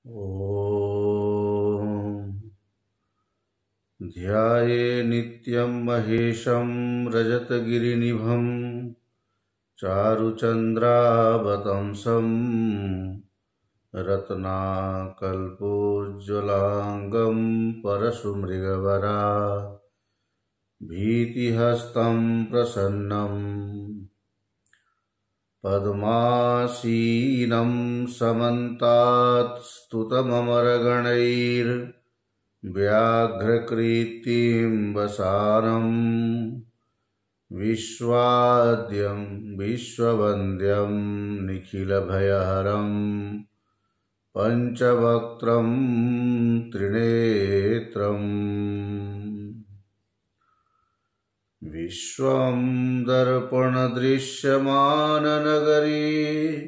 ॐ ध्याये नित्यं महेशं रजतगिरिनिभं चारुचन्द्रावतंसं रत्नाकल्पोज्ज्वलांगं परशुमृगवरा भीतिहस्तं प्रसन्नं पद्मासीनं समन्तात् स्तुतममरगणैर्व्याघ्रकृतिं वसानं विश्वाद्यं विश्ववन्द्यं निखिलभयहरं पञ्चवक्त्रं त्रिनेत्रम् विश्वं दर्पणदृश्यमाननगरी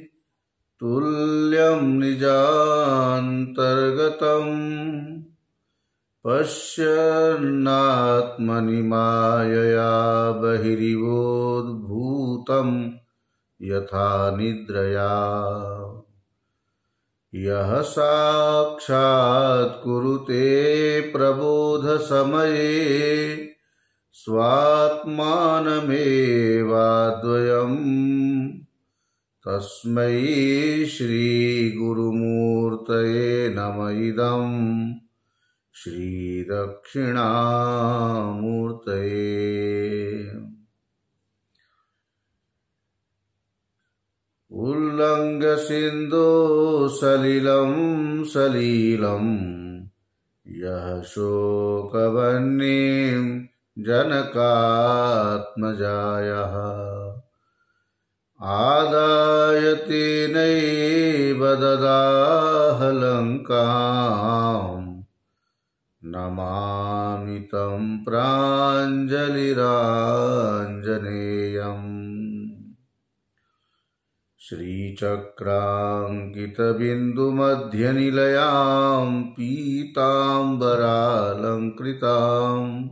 तुल्यं निजान्तर्गतं पश्यन्नात्मनि मायया बहिरिवोद्भूतं यथा निद्रया यः साक्षात् कुरुते प्रबोधसमये स्वात्मानमेवाद्वयम् तस्मै श्रीगुरुमूर्तये नमः इदं श्रीदक्षिणामूर्तये। उल्लङ्घ्य सिन्धो सलिलं सलीलं यः शोकवह्निं जनकात्मजायः आदाय तेनैव ददाह लङ्कां नमामि तं प्राञ्जलिराञ्जनेयम्। श्रीचक्राङ्कितबिन्दुमध्यनिलयां पीताम्बरालङ्कृतां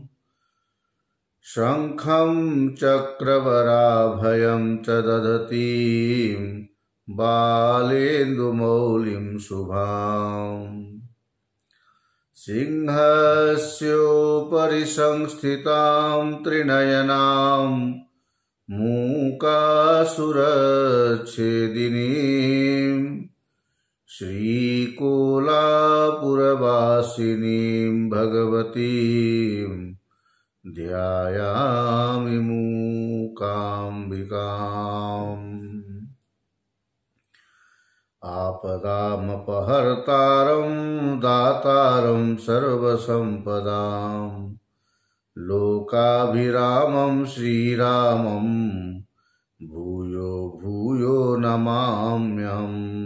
शङ्खं चक्रवराभयं च दधतीं बालेन्दुमौलिं शुभां सिंहस्योपरि संस्थितां त्रिनयनां मूकासुरच्छेदिनीं श्रीकोलापुरवासिनीं भगवतीं ध्यायामि मूकाम्बिकाम्। आपदामपहर्तारं दातारं सर्वसम्पदां लोकाभिरामं श्रीरामं भूयो भूयो नमाम्यहम्।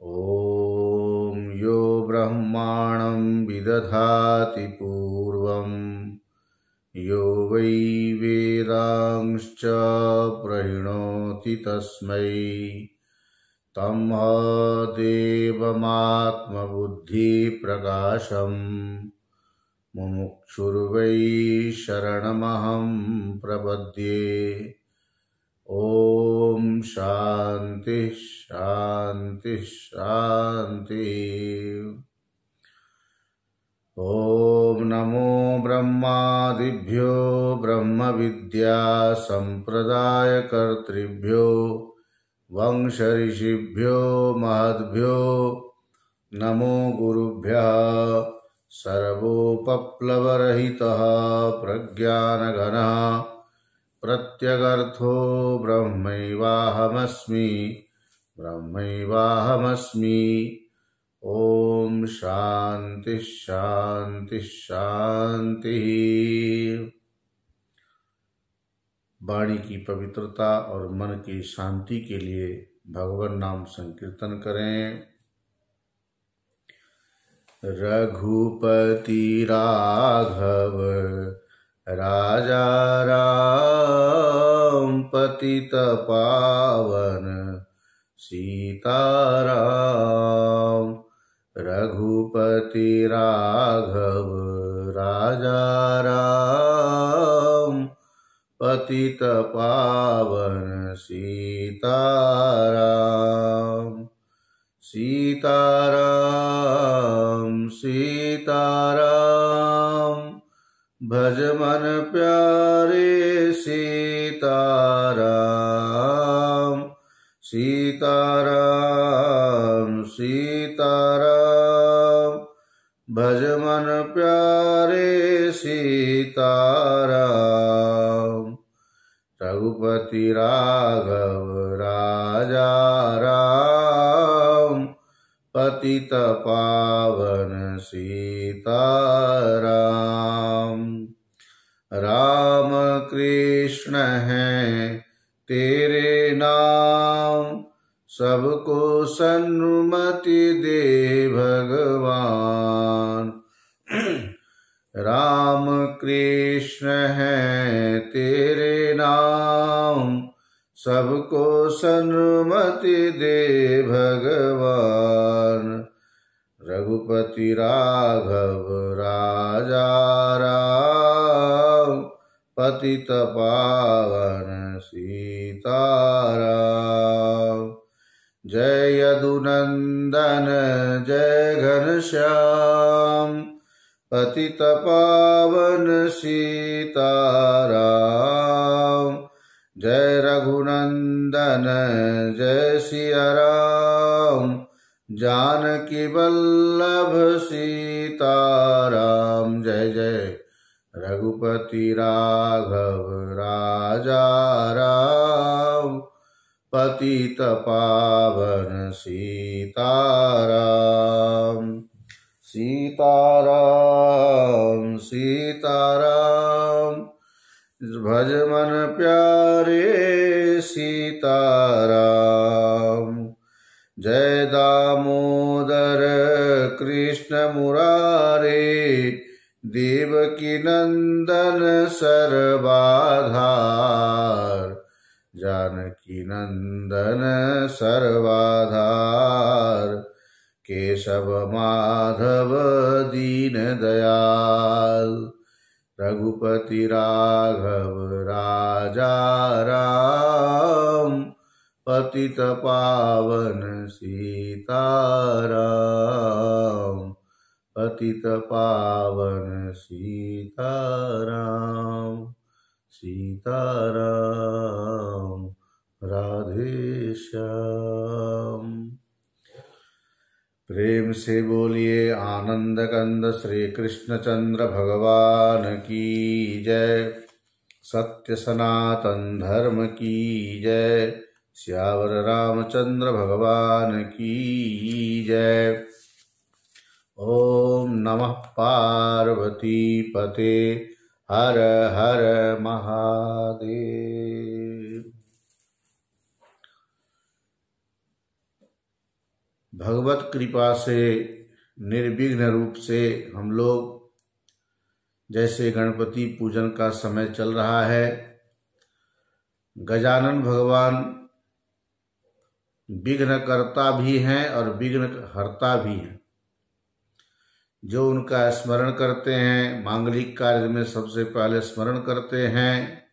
ॐ यो ब्रह्माणं विदधाति पूर्वं यो वै वेदांश्च प्रणोति तस्मै तं देवमात्मबुद्धिप्रकाशम् मुमुक्षुर्वै शरणमहं प्रपद्ये। ॐ शान्ति शान्ति शान्ति। ॐ नमो ब्रह्मादिभ्यो ब्रह्मविद्या संप्रदायकर्तृभ्यो वंशऋषिभ्यो महद्भ्यो नमो गुरुभ्यः। सर्वोपप्लवरहितः प्रज्ञानघनः प्रत्यगर्थो ब्रह्मैवाहमस्मि ब्रह्मैवाहमस्मि। ओम शांति शांति शांति। वाणी की पवित्रता और मन की शांति के लिए भगवान नाम संकीर्तन करें। रघुपति राघव राजा राम पतित पावन सीताराम। रघुपति राघव राजा राम पतित पावन सीताराम। सीताराम सीताराम भज मन प्यारे सीताराम सीताराम सीताराम भज मन प्यारे सीताराम रघुपति राघव राजा राम पतित पावन सीताराम राम कृष्ण हैं तेरे नाम सबको सन्मति दे भगवान राम कृष्ण हैं तेरे नाम सबको सन्मति दे भगवान रघुपति राघव राजा राम पतित पावन सीताराम जय यदुनंदन जय घनश्याम पतित पावन सीताराम जय रघुनंदन जय सिया राम जानकी वल्लभ सीताराम जय जय रघुपति राघव राजा राम पतित पावन सीताराम सीताराम सीताराम भज मन प्यारे सीताराम जय दामोदर कृष्ण मुरारे देवकी नंदन सर्वाधार जानकी नंदन सर्वाधार केशव माधव दीन दयाल रघुपति राघव राजा राम पतित पावन सीताराम पतित पावन सीताराम सीताराम राधे श्याम। प्रेम से बोलिए आनंद कंद श्री कृष्णचंद्र भगवान की जय। सत्य सनातन धर्म की जय। श्यावर रामचंद्र भगवान की जय। ओम नमः पार्वती पते हर हर महादेव। भगवत कृपा से निर्विघ्न रूप से हम लोग, जैसे गणपति पूजन का समय चल रहा है, गजानन भगवान विघ्नकर्ता भी हैं और विघ्न हरता भी हैं। जो उनका स्मरण करते हैं, मांगलिक कार्य में सबसे पहले स्मरण करते हैं,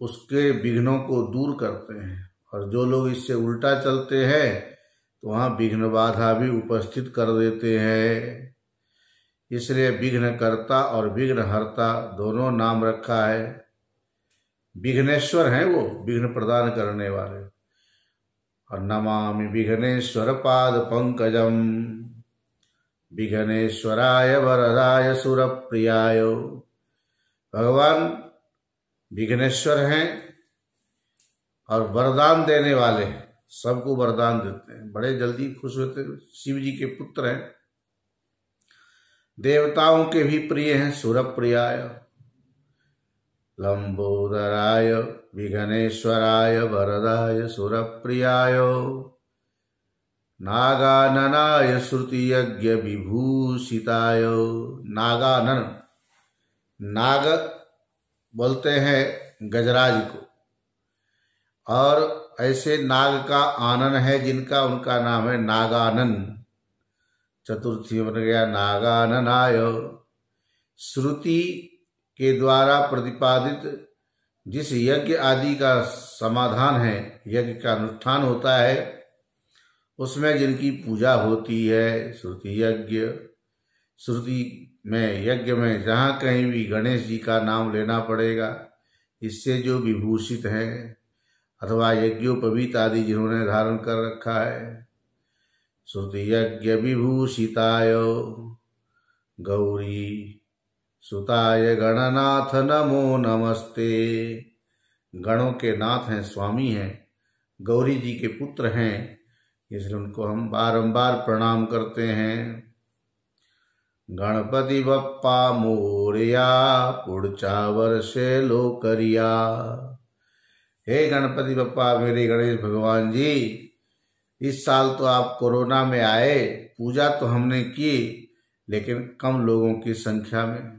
उसके विघ्नों को दूर करते हैं। और जो लोग इससे उल्टा चलते हैं तो वहाँ विघ्न बाधा भी उपस्थित कर देते हैं। इसलिए विघ्नकर्ता और विघ्नहर्ता दोनों नाम रखा है। विघ्नेश्वर हैं वो, विघ्न प्रदान करने वाले। और नमामि विघ्नेश्वर पाद पंकजम विघ्नेश्वराय वरदाय सुरप्रियाय। भगवान विघ्नेश्वर हैं और वरदान देने वाले हैं, सबको वरदान देते हैं, बड़े जल्दी खुश होते हैं। शिव जी के पुत्र हैं, देवताओं के भी प्रिय हैं। सुरप्रियाय लंबोदराय विघ्नेश्वराय वरदाय सुरप्रियाय नागाननाय श्रुति यज्ञ विभूषिताय। नागानन, नाग बोलते हैं गजराज को, और ऐसे नाग का आनन है जिनका, उनका नाम है नागानन। चतुर्थी बन गया नागाननाय। श्रुति के द्वारा प्रतिपादित जिस यज्ञ आदि का समाधान है, यज्ञ का अनुष्ठान होता है, उसमें जिनकी पूजा होती है श्रुति यज्ञ, श्रुति में यज्ञ में जहाँ कहीं भी गणेश जी का नाम लेना पड़ेगा। इससे जो विभूषित हैं अथवा यज्ञोपवीत आदि जिन्होंने धारण कर रखा है, श्रुति यज्ञ विभूषिताय गौरी सुताय गणनाथ नमो नमस्ते। गणों के नाथ हैं, स्वामी हैं, गौरी जी के पुत्र हैं, इसलिए उनको हम बारंबार प्रणाम करते हैं। गणपति बप्पा मोरया पुढच्या वर्षे लोकरिया। हे गणपति बप्पा, मेरे गणेश भगवान जी, इस साल तो आप कोरोना में आए, पूजा तो हमने की लेकिन कम लोगों की संख्या में।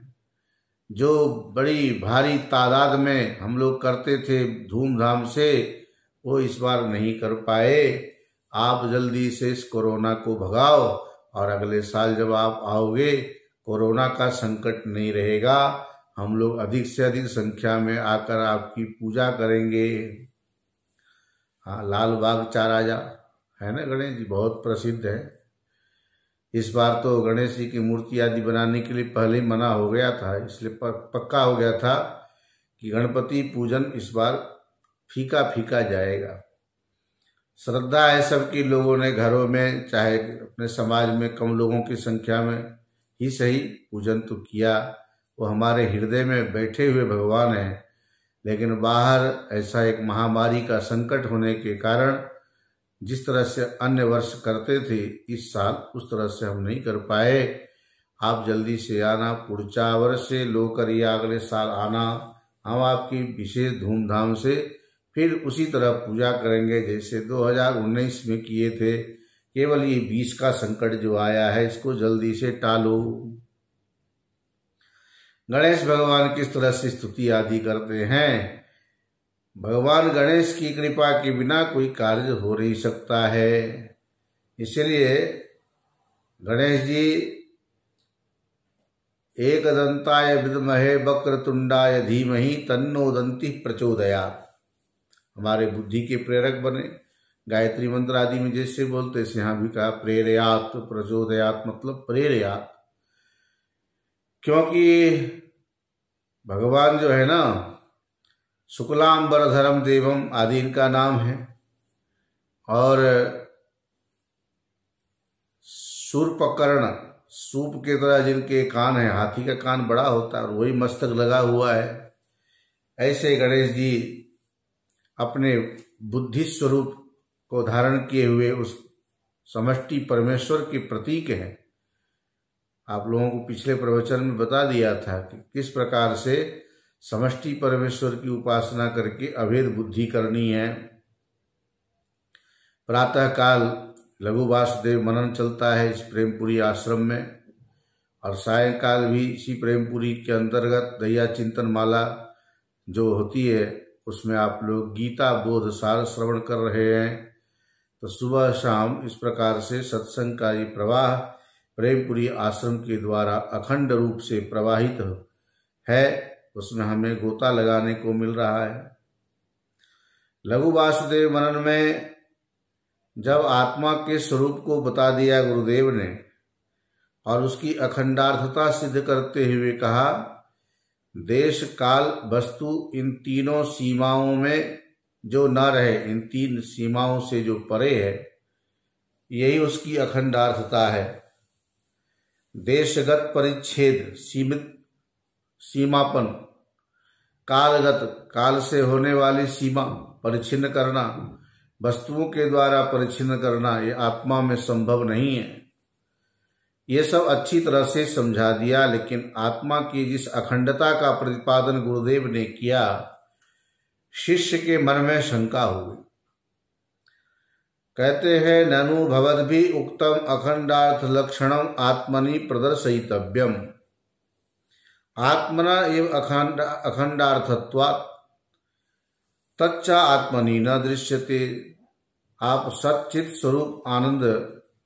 जो बड़ी भारी तादाद में हम लोग करते थे धूमधाम से, वो इस बार नहीं कर पाए। आप जल्दी से इस कोरोना को भगाओ और अगले साल जब आप आओगे कोरोना का संकट नहीं रहेगा, हम लोग अधिक से अधिक संख्या में आकर आपकी पूजा करेंगे। हाँ, लाल बाग चा राजा है ना गणेश जी, बहुत प्रसिद्ध है। इस बार तो गणेश जी की मूर्ति आदि बनाने के लिए पहले ही मना हो गया था, इसलिए पक्का हो गया था कि गणपति पूजन इस बार फीका फीका जाएगा। श्रद्धा है सबकी, लोगों ने घरों में चाहे अपने समाज में कम लोगों की संख्या में ही सही पूजन तो किया। वो हमारे हृदय में बैठे हुए भगवान हैं, लेकिन बाहर ऐसा एक महामारी का संकट होने के कारण जिस तरह से अन्य वर्ष करते थे इस साल उस तरह से हम नहीं कर पाए। आप जल्दी से आना, पुढच्या वर्षे लोकरिया, अगले साल आना, हम आपकी विशेष धूमधाम से फिर उसी तरह पूजा करेंगे जैसे 2019 में किए थे। केवल ये 20 का संकट जो आया है इसको जल्दी से टालो। गणेश भगवान किस तरह से स्तुति आदि करते हैं। भगवान गणेश की कृपा के बिना कोई कार्य हो नहीं सकता है। इसलिए गणेश जी एकदंताय विद्महे वक्रतुंडाय धीमहि तन्नो दंति प्रचोदयात्। हमारे बुद्धि के प्रेरक बने। गायत्री मंत्र आदि में जैसे बोलते हैं यहाँ भी कहा प्रेरयात्, प्रचोदयात् मतलब प्रेरयात्। क्योंकि भगवान जो है ना शुक्लांबरधरम देवम आदि इनका नाम है, और शूर्पकर्ण, सूप के तरह जिनके कान है, हाथी का कान बड़ा होता है और वही मस्तक लगा हुआ है। ऐसे गणेश जी अपने बुद्धि स्वरूप को धारण किए हुए उस समष्टि परमेश्वर के प्रतीक हैं। आप लोगों को पिछले प्रवचन में बता दिया था कि किस प्रकार से समष्टि परमेश्वर की उपासना करके अभेद बुद्धि करनी है। प्रातः काल लघु वासुदेव मनन चलता है इस प्रेमपुरी आश्रम में, और सायंकाल भी इसी प्रेमपुरी के अंतर्गत दैया चिंतन माला जो होती है उसमें आप लोग गीता बोध सार श्रवण कर रहे हैं। तो सुबह शाम इस प्रकार से सत्संग का ये प्रवाह प्रेमपुरी आश्रम के द्वारा अखंड रूप से प्रवाहित है, उसमें हमें गोता लगाने को मिल रहा है। लघु वासुदेव मनन में जब आत्मा के स्वरूप को बता दिया गुरुदेव ने और उसकी अखंडार्थता सिद्ध करते हुए कहा देश काल वस्तु इन तीनों सीमाओं में जो न रहे, इन तीन सीमाओं से जो परे है, यही उसकी अखंडार्थता है। देशगत परिच्छेद, सीमित सीमापन, कालगत, काल से होने वाली सीमा परिच्छिन्न करना, वस्तुओं के द्वारा परिच्छिन्न करना, ये आत्मा में संभव नहीं है। ये सब अच्छी तरह से समझा दिया, लेकिन आत्मा की जिस अखंडता का प्रतिपादन गुरुदेव ने किया, शिष्य के मन में शंका हो गई। कहते हैं ननु भवद्भि उक्तम अखंडार्थ लक्षणम आत्मनि प्रदर्शयितव्यम। आत्मना एव अखंडार्थत्वात् तच्च आत्मनि न दृश्यते। आप सच्चित स्वरूप आनंद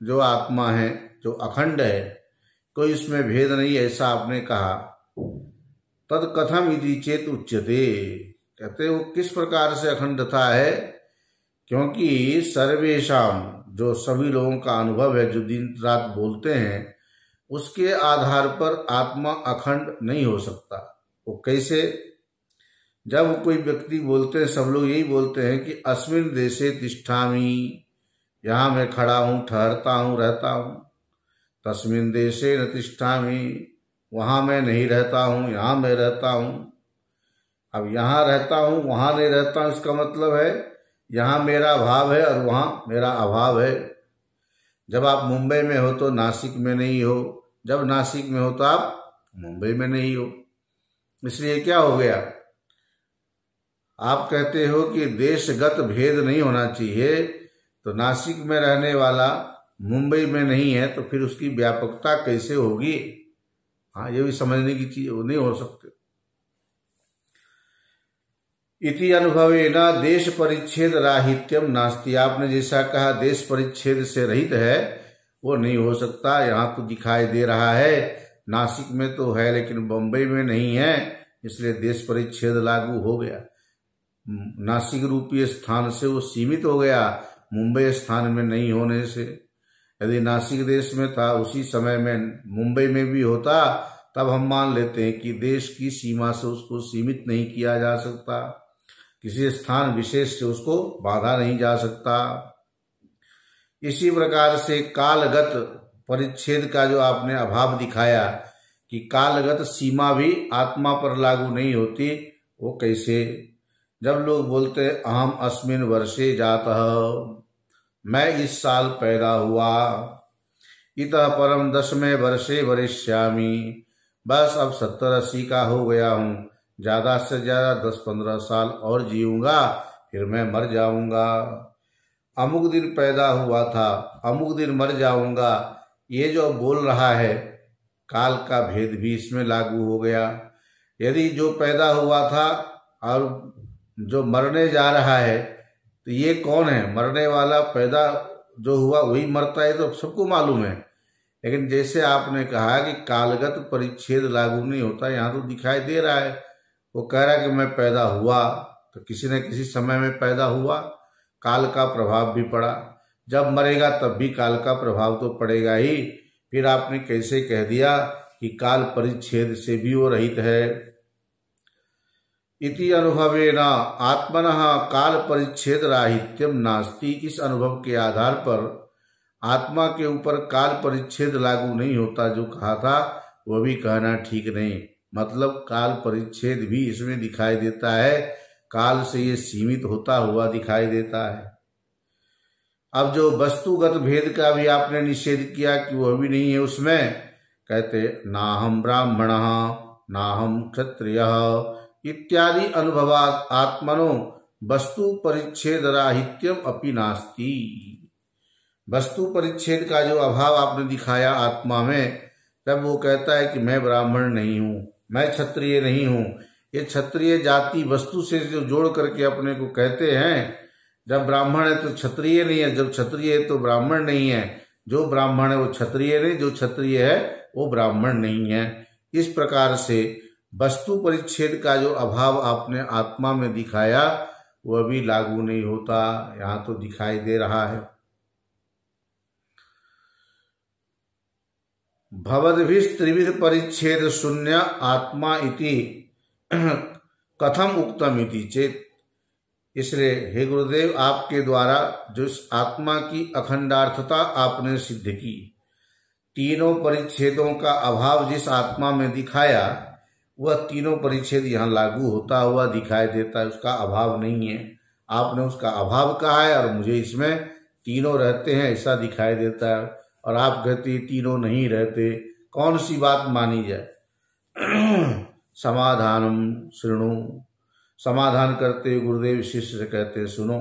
जो आत्मा है, जो अखंड है, कोई उसमें भेद नहीं, ऐसा आपने कहा। तद कथम इति चेत उच्यते। कहते वो किस प्रकार से अखंडता है, क्योंकि सर्वेषाम जो सभी लोगों का अनुभव है, जो दिन रात बोलते हैं, उसके आधार पर आत्मा अखंड नहीं हो सकता। वो कैसे? जब कोई व्यक्ति बोलते हैं, सब लोग यही बोलते हैं कि अस्मिन देशे तिष्ठामि, यहाँ मैं खड़ा हूँ, ठहरता हूँ, रहता हूँ। तस्मिन देशे न तिष्ठामि, वहाँ मैं नहीं रहता हूँ, यहाँ मैं रहता हूँ। अब यहाँ रहता हूँ, वहाँ नहीं रहता हूँ, इसका मतलब है यहाँ मेरा अभाव है और वहाँ मेरा अभाव है। जब आप मुंबई में हो तो नासिक में नहीं हो, जब नासिक में हो तो आप मुंबई में नहीं हो। इसलिए क्या हो गया? आप कहते हो कि देशगत भेद नहीं होना चाहिए, तो नासिक में रहने वाला मुंबई में नहीं है तो फिर उसकी व्यापकता कैसे होगी? हाँ, ये भी समझने की चीज नहीं हो सकती। इति अनुभवेन देश परिच्छेद राहित्यम नास्ति। आपने जैसा कहा देश परिच्छेद से रहित है, वो नहीं हो सकता। यहाँ तो दिखाई दे रहा है, नासिक में तो है लेकिन बम्बई में नहीं है, इसलिए देश परिच्छेद लागू हो गया। नासिक रूपी स्थान से वो सीमित हो गया, मुंबई स्थान में नहीं होने से। यदि नासिक देश में था, उसी समय में मुंबई में भी होता, तब हम मान लेते हैं कि देश की सीमा से उसको सीमित नहीं किया जा सकता, किसी स्थान विशेष से उसको बांधा नहीं जा सकता। इसी प्रकार से कालगत परिच्छेद का जो आपने अभाव दिखाया कि कालगत सीमा भी आत्मा पर लागू नहीं होती, वो कैसे? जब लोग बोलते अहम अस्मिन वर्षे जातः, मैं इस साल पैदा हुआ, इतः परम 10वें वर्षे वरिष्यामि, बस अब 70-80 का हो गया हूँ, ज्यादा से ज्यादा 10-15 साल और जीऊंगा, फिर मैं मर जाऊंगा। अमुक दिन पैदा हुआ था, अमुक दिन मर जाऊंगा, ये जो बोल रहा है, काल का भेद भी इसमें लागू हो गया। यदि जो पैदा हुआ था और जो मरने जा रहा है, तो ये कौन है? मरने वाला पैदा जो हुआ वही मरता है, तो सबको मालूम है। लेकिन जैसे आपने कहा कि कालगत परिच्छेद लागू नहीं होता, यहाँ तो दिखाई दे रहा है, वो कह रहा है कि मैं पैदा हुआ, तो किसी न किसी समय में पैदा हुआ, काल का प्रभाव भी पड़ा। जब मरेगा तब भी काल का प्रभाव तो पड़ेगा ही। फिर आपने कैसे कह दिया कि काल परिच्छेद से भी वो रहित है? इति अनुभवेन आत्मनः काल परिच्छेद राहित्यम नास्ति। इस अनुभव के आधार पर आत्मा के ऊपर काल परिच्छेद लागू नहीं होता जो कहा था, वह भी कहना ठीक नहीं। मतलब काल परिच्छेद भी इसमें दिखाई देता है, काल से ये सीमित होता हुआ दिखाई देता है। अब जो वस्तुगत भेद का भी आपने निषेध किया कि वह भी नहीं है उसमें, कहते ना हम ब्राह्मण ना हम क्षत्रिय इत्यादि अनुभवात् आत्मनो वस्तु परिच्छेद राहित्यम अपि नास्ति। वस्तु परिच्छेद का जो अभाव आपने दिखाया आत्मा में, तब वो कहता है कि मैं ब्राह्मण नहीं हूँ, मैं क्षत्रिय नहीं हूँ। ये क्षत्रिय जाति वस्तु से जो जोड़ करके अपने को कहते हैं, जब ब्राह्मण है तो क्षत्रिय नहीं है, जब क्षत्रिय है तो ब्राह्मण नहीं है, जो ब्राह्मण है वो क्षत्रिय नहीं, जो क्षत्रिय है वो ब्राह्मण नहीं है। इस प्रकार से वस्तु परिच्छेद का जो अभाव आपने आत्मा में दिखाया, वह भी लागू नहीं होता, यहाँ तो दिखाई दे रहा है। भवद्भिस्त्रिविध परिच्छेद शून्य आत्मा इति कथम उक्तम इति चेत। इसलिए हे गुरुदेव, आपके द्वारा जो आत्मा की अखंडार्थता आपने सिद्ध की, तीनों परिच्छेदों का अभाव जिस आत्मा में दिखाया, वह तीनों परिच्छेद यहाँ लागू होता हुआ दिखाई देता है, उसका अभाव नहीं है। आपने उसका अभाव कहा है और मुझे इसमें तीनों रहते हैं ऐसा दिखाई देता है, और आप कहते तीनों नहीं रहते, कौन सी बात मानी जाए? समाधानम शृणु। समाधान करते गुरुदेव शिष्य से कहते सुनो।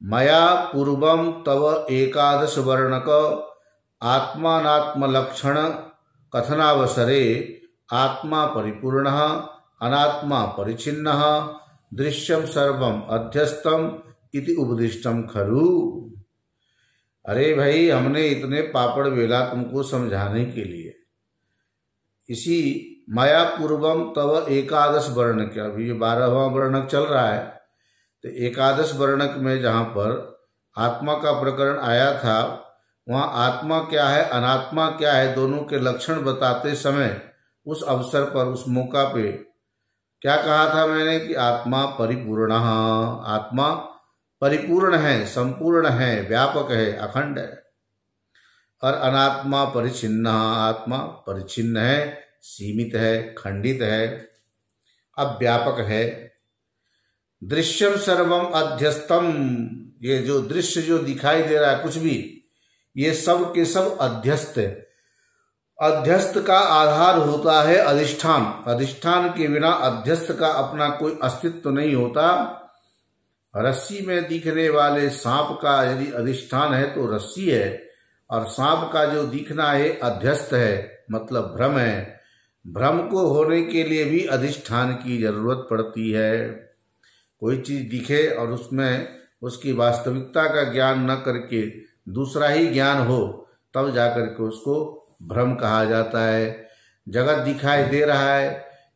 मया पूर्वम तव 11 वर्णक आत्मानात्म लक्षण कथनावसरे आत्मा परिपूर्ण अनात्मा परिचिन्न दृश्यम सर्वम अध्यस्तम इति उपदिष्टम खलु। अरे भाई, हमने इतने पापड़ बेला तुमको समझाने के लिए। इसी माया पूर्वम तव 11 वर्णक, अभी 12वां वर्णक चल रहा है, तो 11 वर्णक में जहाँ पर आत्मा का प्रकरण आया था, वहाँ आत्मा क्या है अनात्मा क्या है दोनों के लक्षण बताते समय उस अवसर पर उस मौका पे क्या कहा था मैंने कि आत्मा परिपूर्ण, आत्मा परिपूर्ण है, संपूर्ण है, व्यापक है, अखंड है। और अनात्मा परिच्छिन्न, आत्मा परिच्छिन्न है, सीमित है, खंडित है, अव्यापक है। दृश्यम सर्वम अध्यस्तम, ये जो दृश्य जो दिखाई दे रहा है कुछ भी, ये सब के सब अध्यस्त है। अध्यस्त का आधार होता है अधिष्ठान, अधिष्ठान के बिना अध्यस्त का अपना कोई अस्तित्व नहीं होता। रस्सी में दिखने वाले सांप का यदि अधिष्ठान है तो रस्सी है, और सांप का जो दिखना है अध्यस्त है, मतलब भ्रम है। भ्रम को होने के लिए भी अधिष्ठान की जरूरत पड़ती है। कोई चीज दिखे और उसमें उसकी वास्तविकता का ज्ञान न करके दूसरा ही ज्ञान हो, तब जाकर के उसको भ्रम कहा जाता है। जगत दिखाई दे रहा है,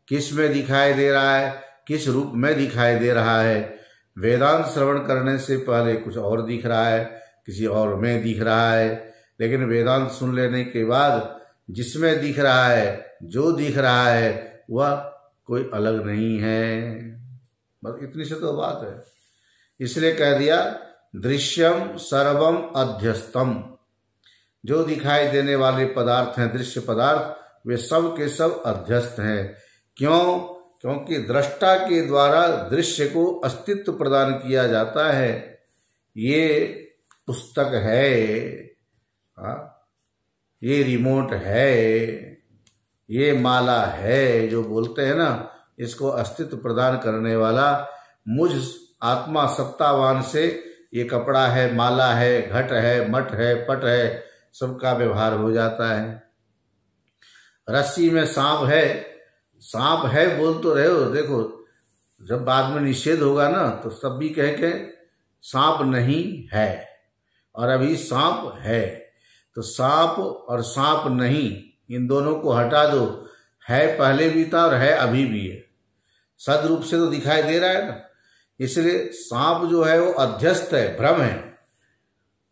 किस में दिखाई दे रहा है, किस रूप में दिखाई दे रहा है। वेदांत श्रवण करने से पहले कुछ और दिख रहा है, किसी और में दिख रहा है, लेकिन वेदांत सुन लेने के बाद जिसमें दिख रहा है, जो दिख रहा है, वह कोई अलग नहीं है। बस इतनी से तो बात है। इसलिए कह दिया दृश्यम सर्वम अध्यस्तम, जो दिखाई देने वाले पदार्थ हैं, दृश्य पदार्थ, वे सब के सब अध्यस्त हैं। क्यों? क्योंकि दृष्टा के द्वारा दृश्य को अस्तित्व प्रदान किया जाता है। ये पुस्तक है, ये रिमोट है, ये माला है, जो बोलते हैं ना, इसको अस्तित्व प्रदान करने वाला मुझ आत्मा सत्तावान से ये कपड़ा है, माला है, घट है, मठ है, पट है, सबका व्यवहार हो जाता है। रस्सी में सांप है, सांप है बोल तो रहे हो, देखो जब बाद में निषेध होगा ना तो सब भी कह के सांप नहीं है, और अभी सांप है। तो सांप और सांप नहीं, इन दोनों को हटा दो। है पहले भी था और है अभी भी है, सद रूप से तो दिखाई दे रहा है ना। इसलिए सांप जो है वो अध्यस्त है, भ्रम है।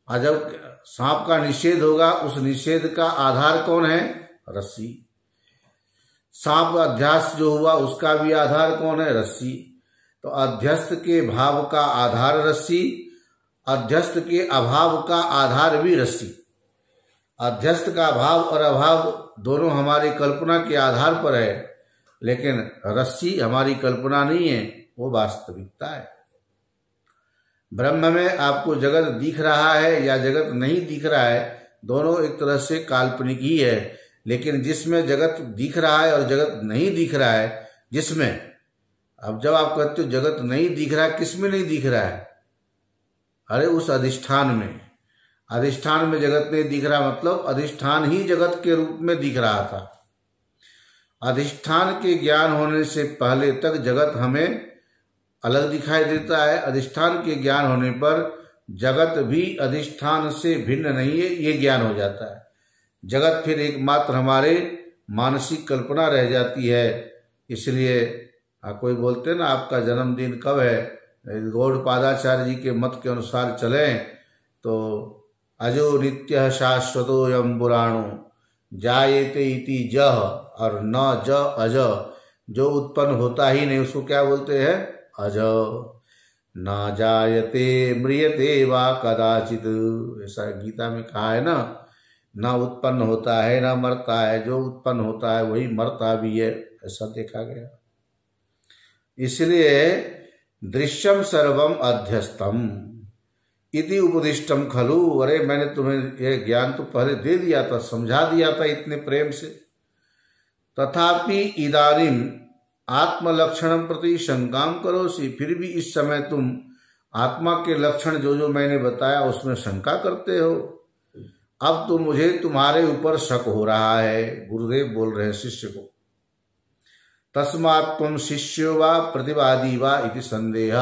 और जब सांप का निषेध होगा, उस निषेध का आधार कौन है? रस्सी। सांप अध्यास जो हुआ उसका भी आधार कौन है? रस्सी। तो अध्यस्त के भाव का आधार रस्सी, अध्यस्त के अभाव का आधार भी रस्सी। अध्यस्त का भाव और अभाव दोनों हमारी कल्पना के आधार पर है, लेकिन रस्सी हमारी कल्पना नहीं है, वो वास्तविकता है। ब्रह्म में आपको जगत दिख रहा है या जगत नहीं दिख रहा है, दोनों एक तरह से काल्पनिक ही है। लेकिन जिसमें जगत दिख रहा है और जगत नहीं दिख रहा है, जिसमें, अब जब आप कहते हो जगत नहीं दिख रहा है, किसमें नहीं दिख रहा है? अरे उस अधिष्ठान में, अधिष्ठान में जगत नहीं दिख रहा, मतलब अधिष्ठान ही जगत के रूप में दिख रहा था। अधिष्ठान के ज्ञान होने से पहले तक जगत हमें अलग दिखाई देता है। अधिष्ठान के ज्ञान होने पर जगत भी अधिष्ठान से भिन्न नहीं है, ये ज्ञान हो जाता है। जगत फिर एकमात्र हमारे मानसिक कल्पना रह जाती है। इसलिए कोई बोलते हैं ना आपका जन्मदिन कब है, गौड़पादाचार्य जी के मत के अनुसार चलें तो अजो नित्य शाश्वतो यम पुराणो जायते इति जह, और न ज अज, जो उत्पन्न होता ही नहीं उसको क्या बोलते हैं? अज। न जायते म्रियते वा कदाचित, ऐसा गीता में कहा है ना। न उत्पन्न होता है न मरता है, जो उत्पन्न होता है वही मरता भी है, ऐसा देखा गया। इसलिए दृश्यम सर्वम अध्यस्तम इति उपदिष्टम खलु। अरे मैंने तुम्हें यह ज्ञान तो पहले दे दिया था, समझा दिया था इतने प्रेम से। तथापि इदानीम आत्मलक्षणम प्रति शंकाम करोसि, फिर भी इस समय तुम आत्मा के लक्षण जो जो मैंने बताया उसमें शंका करते हो। अब तो मुझे तुम्हारे ऊपर शक हो रहा है। गुरुदेव बोल रहे हैं शिष्य को। तस्मात् त्वं शिष्यो वा प्रतिवादी वा इति संदेह।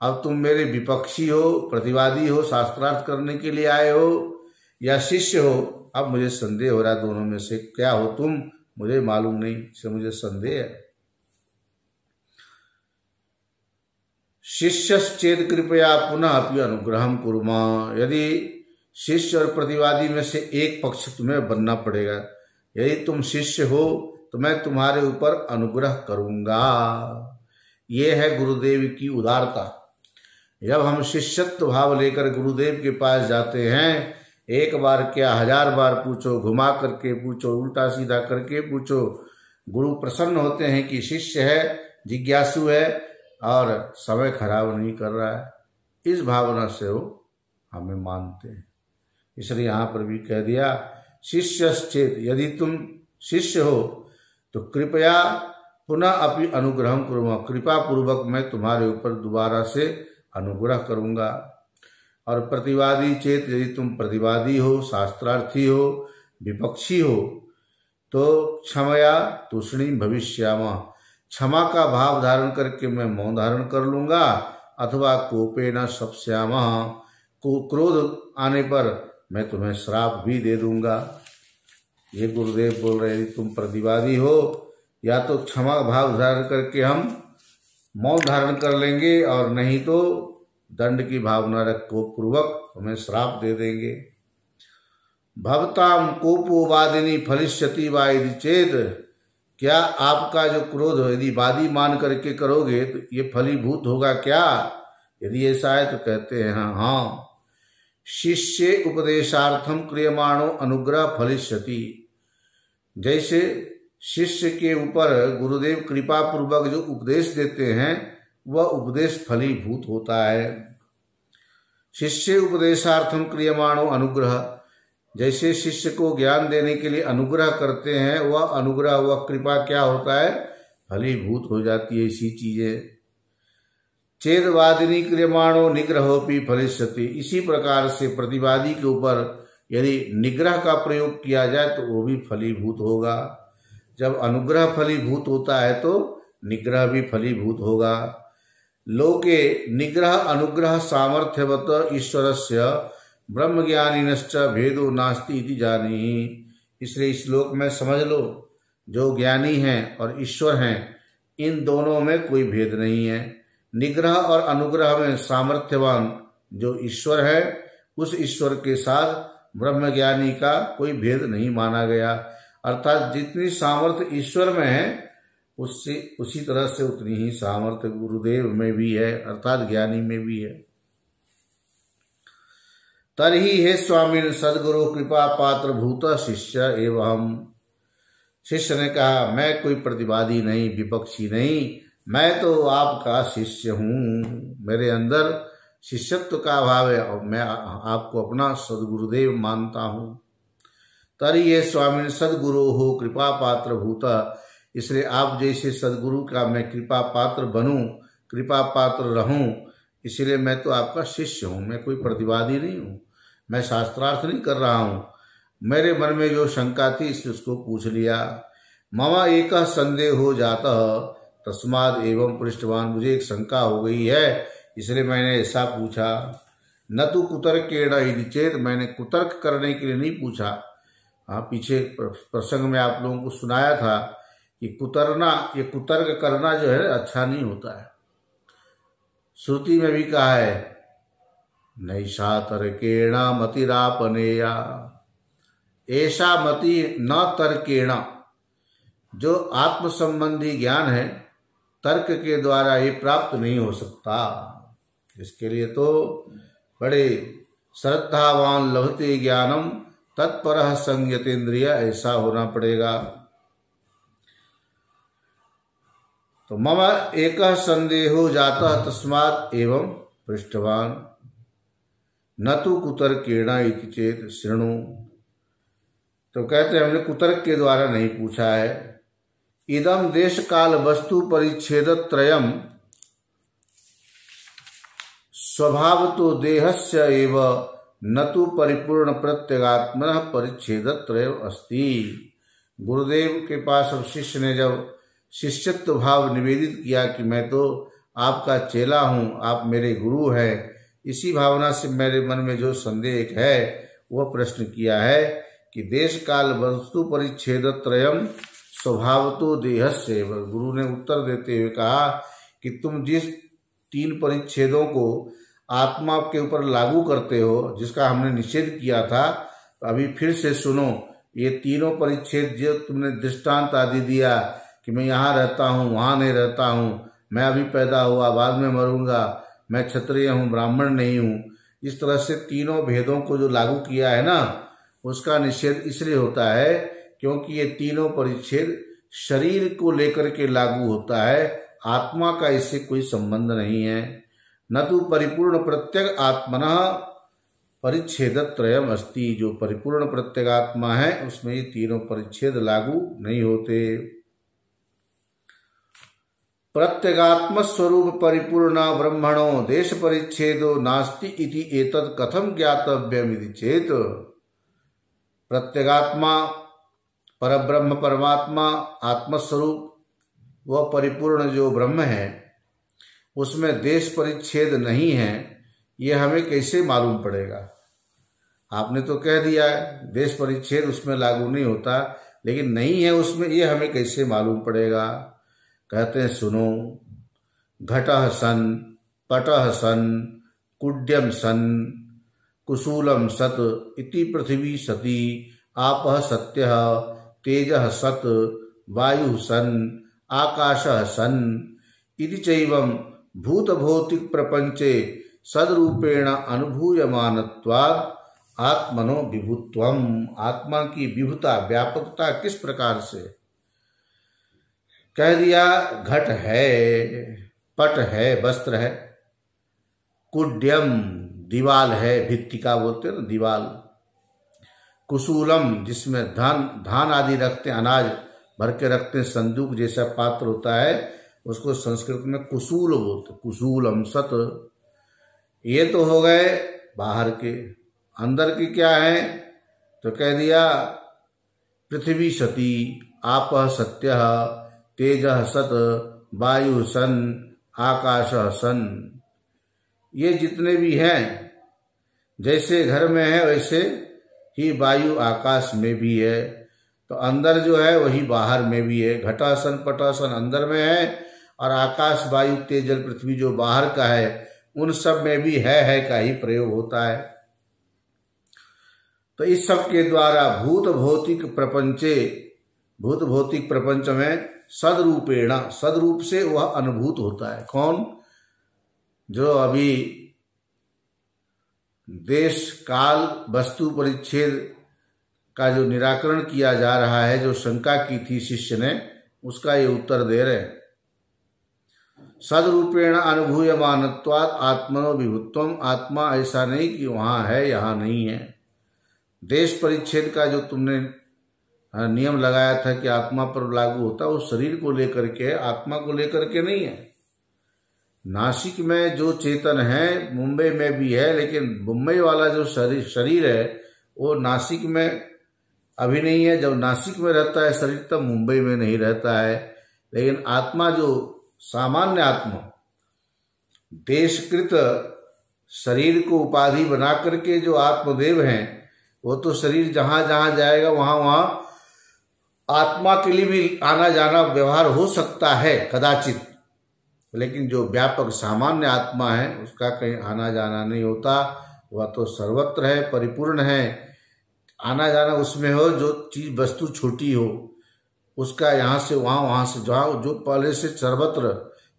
अब तुम मेरे विपक्षी हो, प्रतिवादी हो, शास्त्रार्थ करने के लिए आए हो, या शिष्य हो? अब मुझे संदेह हो रहा है, दोनों में से क्या हो तुम, मुझे मालूम नहीं, इससे मुझे संदेह है। शिष्यश्चेद कृपया पुनः अपि अनुग्रहम कुर्मा। यदि शिष्य और प्रतिवादी में से एक पक्ष तुम्हें बनना पड़ेगा। यदि तुम शिष्य हो तो मैं तुम्हारे ऊपर अनुग्रह करूंगा। ये है गुरुदेव की उदारता। जब हम शिष्यत्व भाव लेकर गुरुदेव के पास जाते हैं, एक बार क्या 1000 बार पूछो, घुमा करके पूछो, उल्टा सीधा करके पूछो, गुरु प्रसन्न होते हैं कि शिष्य है, जिज्ञासु है और समय खराब नहीं कर रहा है। इस भावना से वो हमें मानते हैं। इसलिए यहाँ पर भी कह दिया शिष्यश्चेत, यदि तुम शिष्य हो तो कृपया पुनः अपि अनुग्रहम कुर्मा, कृपा पूर्वक मैं तुम्हारे ऊपर दोबारा से अनुग्रह करूंगा। और प्रतिवादी चेत, यदि तुम प्रतिवादी हो, शास्त्रार्थी हो, विपक्षी हो तो क्षमया तूष्णी भविष्यामा, क्षमा का भाव धारण करके मैं मौन धारण कर लूंगा। अथवा कोपेन शप्स्यामा, क्रोध आने पर मैं तुम्हें श्राप भी दे दूंगा। ये गुरुदेव बोल रहे हैं, तुम प्रतिवादी हो या तो क्षमा भाव धारण करके हम मौन धारण कर लेंगे, और नहीं तो दंड की भावना रखो पूर्वक तुम्हें श्राप दे देंगे। भवताम कोपोवादिनी फलिष्यति वा यदि चेत, क्या आपका जो क्रोध यदि वादी मान करके करोगे तो ये फलीभूत होगा क्या? यदि ऐसा है तो कहते हैं हाँ। शिष्य उपदेशार्थम क्रियमाणो अनुग्रह फलिष्यति, जैसे शिष्य के ऊपर गुरुदेव कृपा पूर्वक जो उपदेश देते हैं वह उपदेश फलीभूत होता है। शिष्य उपदेशार्थम क्रियमाणो अनुग्रह, जैसे शिष्य को ज्ञान देने के लिए अनुग्रह करते हैं, वह अनुग्रह वह कृपा क्या होता है? फलीभूत हो जाती है ऐसी चीजें। चेदवादिनी क्रियमाणो निग्रहोपि फलिष्यति, इसी प्रकार से प्रतिवादी के ऊपर यदि निग्रह का प्रयोग किया जाए तो वो भी फलीभूत होगा। जब अनुग्रह फलीभूत होता है तो निग्रह भी फलीभूत होगा। लोके निग्रह अनुग्रह सामर्थ्यवत ईश्वरस्य ब्रह्मज्ञानिनश्च भेदो नास्ति इति जानीहि। इसलिए इस श्लोक में समझ लो, जो ज्ञानी हैं और ईश्वर हैं इन दोनों में कोई भेद नहीं है। निग्रह और अनुग्रह में सामर्थ्यवान जो ईश्वर है, उस ईश्वर के साथ ब्रह्मज्ञानी का कोई भेद नहीं माना गया। अर्थात जितनी सामर्थ्य ईश्वर में है उससे उसी तरह से उतनी ही सामर्थ्य गुरुदेव में भी है, अर्थात ज्ञानी में भी है। तरही हे स्वामिन सदगुरु कृपा पात्र भूत शिष्य एवं। शिष्य ने कहा, मैं कोई प्रतिवादी नहीं, विपक्षी नहीं, मैं तो आपका शिष्य हूँ। मेरे अंदर शिष्यत्व का भाव है और मैं आपको अपना सदगुरुदेव मानता हूँ। तरी ये स्वामी सदगुरु हो कृपा पात्र भूता, इसलिए आप जैसे सदगुरु का मैं कृपा पात्र बनूं, कृपा पात्र रहूं, इसलिए मैं तो आपका शिष्य हूँ, मैं कोई प्रतिवादी नहीं हूँ, मैं शास्त्रार्थ नहीं कर रहा हूँ। मेरे मन में जो शंका थी इसलिए उसको पूछ लिया। ममा एक संदेह हो जाता तस्माद एवं पृष्ठवान, मुझे एक शंका हो गई है इसलिए मैंने ऐसा पूछा। न तो कुतर्केण यदि चेत, मैंने कुतर्क करने के लिए नहीं पूछा। हाँ, पीछे प्रसंग में आप लोगों को सुनाया था कि कुतरना, ये कुतर्क करना जो है अच्छा नहीं होता है। श्रुति में भी कहा है नैषा तर्केण मतिरापनेया, ऐसा मति न तर्केण, जो आत्म संबंधी ज्ञान है तर्क के द्वारा ये प्राप्त नहीं हो सकता। इसके लिए तो बड़े श्रद्धावान लभते ज्ञानम तत्परः संयतेन्द्रिय, ऐसा होना पड़ेगा। तो मम एक संदेहो जाता तस्मात् एवं पृष्ठवान न तो कुतर्केण इति चेत शृणु। तो कहते हैं हमने कुतर्क के द्वारा नहीं पूछा है। इदम देश काल वस्तु परिच्छेद त्रयम स्वभाव तो देहस्य एव न तो परिपूर्ण प्रत्यगात्मनः परिच्छेद त्रय अस्ति। गुरुदेव के पास अब शिष्य ने जब शिष्यत्व भाव निवेदित किया कि मैं तो आपका चेला हूँ, आप मेरे गुरु हैं, इसी भावना से मेरे मन में जो संदेह है वह प्रश्न किया है कि देश काल वस्तु परिच्छेद त्रयम स्वभाव तो देहस्य। गुरु ने उत्तर देते हुए कहा कि तुम जिस तीन परिच्छेदों को आत्मा के ऊपर लागू करते हो, जिसका हमने निषेध किया था, तो अभी फिर से सुनो। ये तीनों परिच्छेद जो तुमने दृष्टांत आदि दिया कि मैं यहाँ रहता हूँ, वहाँ नहीं रहता हूँ, मैं अभी पैदा हुआ बाद में मरूंगा, मैं क्षत्रिय हूँ ब्राह्मण नहीं हूँ, इस तरह से तीनों भेदों को जो लागू किया है ना, उसका निषेध इसलिए होता है क्योंकि ये तीनों परिच्छेद शरीर को लेकर के लागू होता है, आत्मा का इससे कोई संबंध नहीं है। न तो परिपूर्ण प्रत्यग आत्मना परिच्छेदत्रयम अस्ति, जो परिपूर्ण प्रत्यगात्मा है उसमें ये तीनों परिच्छेद लागू नहीं होते। प्रत्यगात्म स्वरूप परिपूर्ण ब्रह्मणो देश परिच्छेदो नास्ति इति एतत् कथम ज्ञातव्यम इति चेत। प्रत्यगात्मा परब्रह्म परमात्मा आत्मस्वरूप वह परिपूर्ण जो ब्रह्म है उसमें देश परिच्छेद नहीं है, ये हमें कैसे मालूम पड़ेगा? आपने तो कह दिया है देश परिच्छेद उसमें लागू नहीं होता, लेकिन नहीं है उसमें, ये हमें कैसे मालूम पड़ेगा? कहते हैं सुनो। घटः सन पटः सन कुड्यम सन कुशूलम सत इति पृथ्वी सती आपः सत्यः तेजः सत वायुः सन आकाशः सन इति चैवं भूत भौतिक प्रपंचे सदरूपेण अनुभूयमानत्वात् आत्मनो विभुत्वम। आत्मा की विभुता व्यापकता किस प्रकार से कह दिया? घट है, पट है वस्त्र है, कुड्यम दीवाल है, भित्ति का बोलते हैं ना दीवाल, कुशूलम जिसमें धान आदि रखते हैं, अनाज भर के रखते हैं, संदूक जैसा पात्र होता है उसको संस्कृत में कुशूल बोलते, कुशूलम सत। ये तो हो गए बाहर के। अंदर की क्या है? तो कह दिया पृथ्वी सती आपः सत्यः तेजः सत वायु सन आकाशः सन। ये जितने भी हैं, जैसे घर में है वैसे ही वायु आकाश में भी है, तो अंदर जो है वही बाहर में भी है। घटासन पटासन अंदर में है और आकाश वायु तेज जल पृथ्वी जो बाहर का है उन सब में भी है का ही प्रयोग होता है। तो इस सब के द्वारा भूत भौतिक प्रपंच में सदरूपेण, सदरूप से वह अनुभूत होता है। कौन? जो अभी देश काल वस्तु परिच्छेद का जो निराकरण किया जा रहा है, जो शंका की थी शिष्य ने, उसका ये उत्तर दे रहे हैं। सदरूपेण अनुभूयमानत्वात् आत्मनो विभुत्वम। आत्मा ऐसा नहीं कि वहां है यहाँ नहीं है। देश परिच्छेद का जो तुमने नियम लगाया था कि आत्मा पर लागू होता है, वो शरीर को लेकर के, आत्मा को लेकर के नहीं है। नासिक में जो चेतन है मुंबई में भी है, लेकिन मुंबई वाला जो शरीर है वो नासिक में अभी नहीं है। जब नासिक में रहता है शरीर तब मुंबई में नहीं रहता है। लेकिन आत्मा जो सामान्य आत्मा देशकृत शरीर को उपाधि बना करके जो आत्मदेव हैं, वो तो शरीर जहां जहां जाएगा वहां वहां आत्मा के लिए भी आना जाना व्यवहार हो सकता है कदाचित, लेकिन जो व्यापक सामान्य आत्मा है उसका कहीं आना जाना नहीं होता। वह तो सर्वत्र है, परिपूर्ण है। आना जाना उसमें हो जो चीज वस्तु छोटी हो उसका यहाँ से वहाँ, वहाँ से जहाँ, जो पहले से सर्वत्र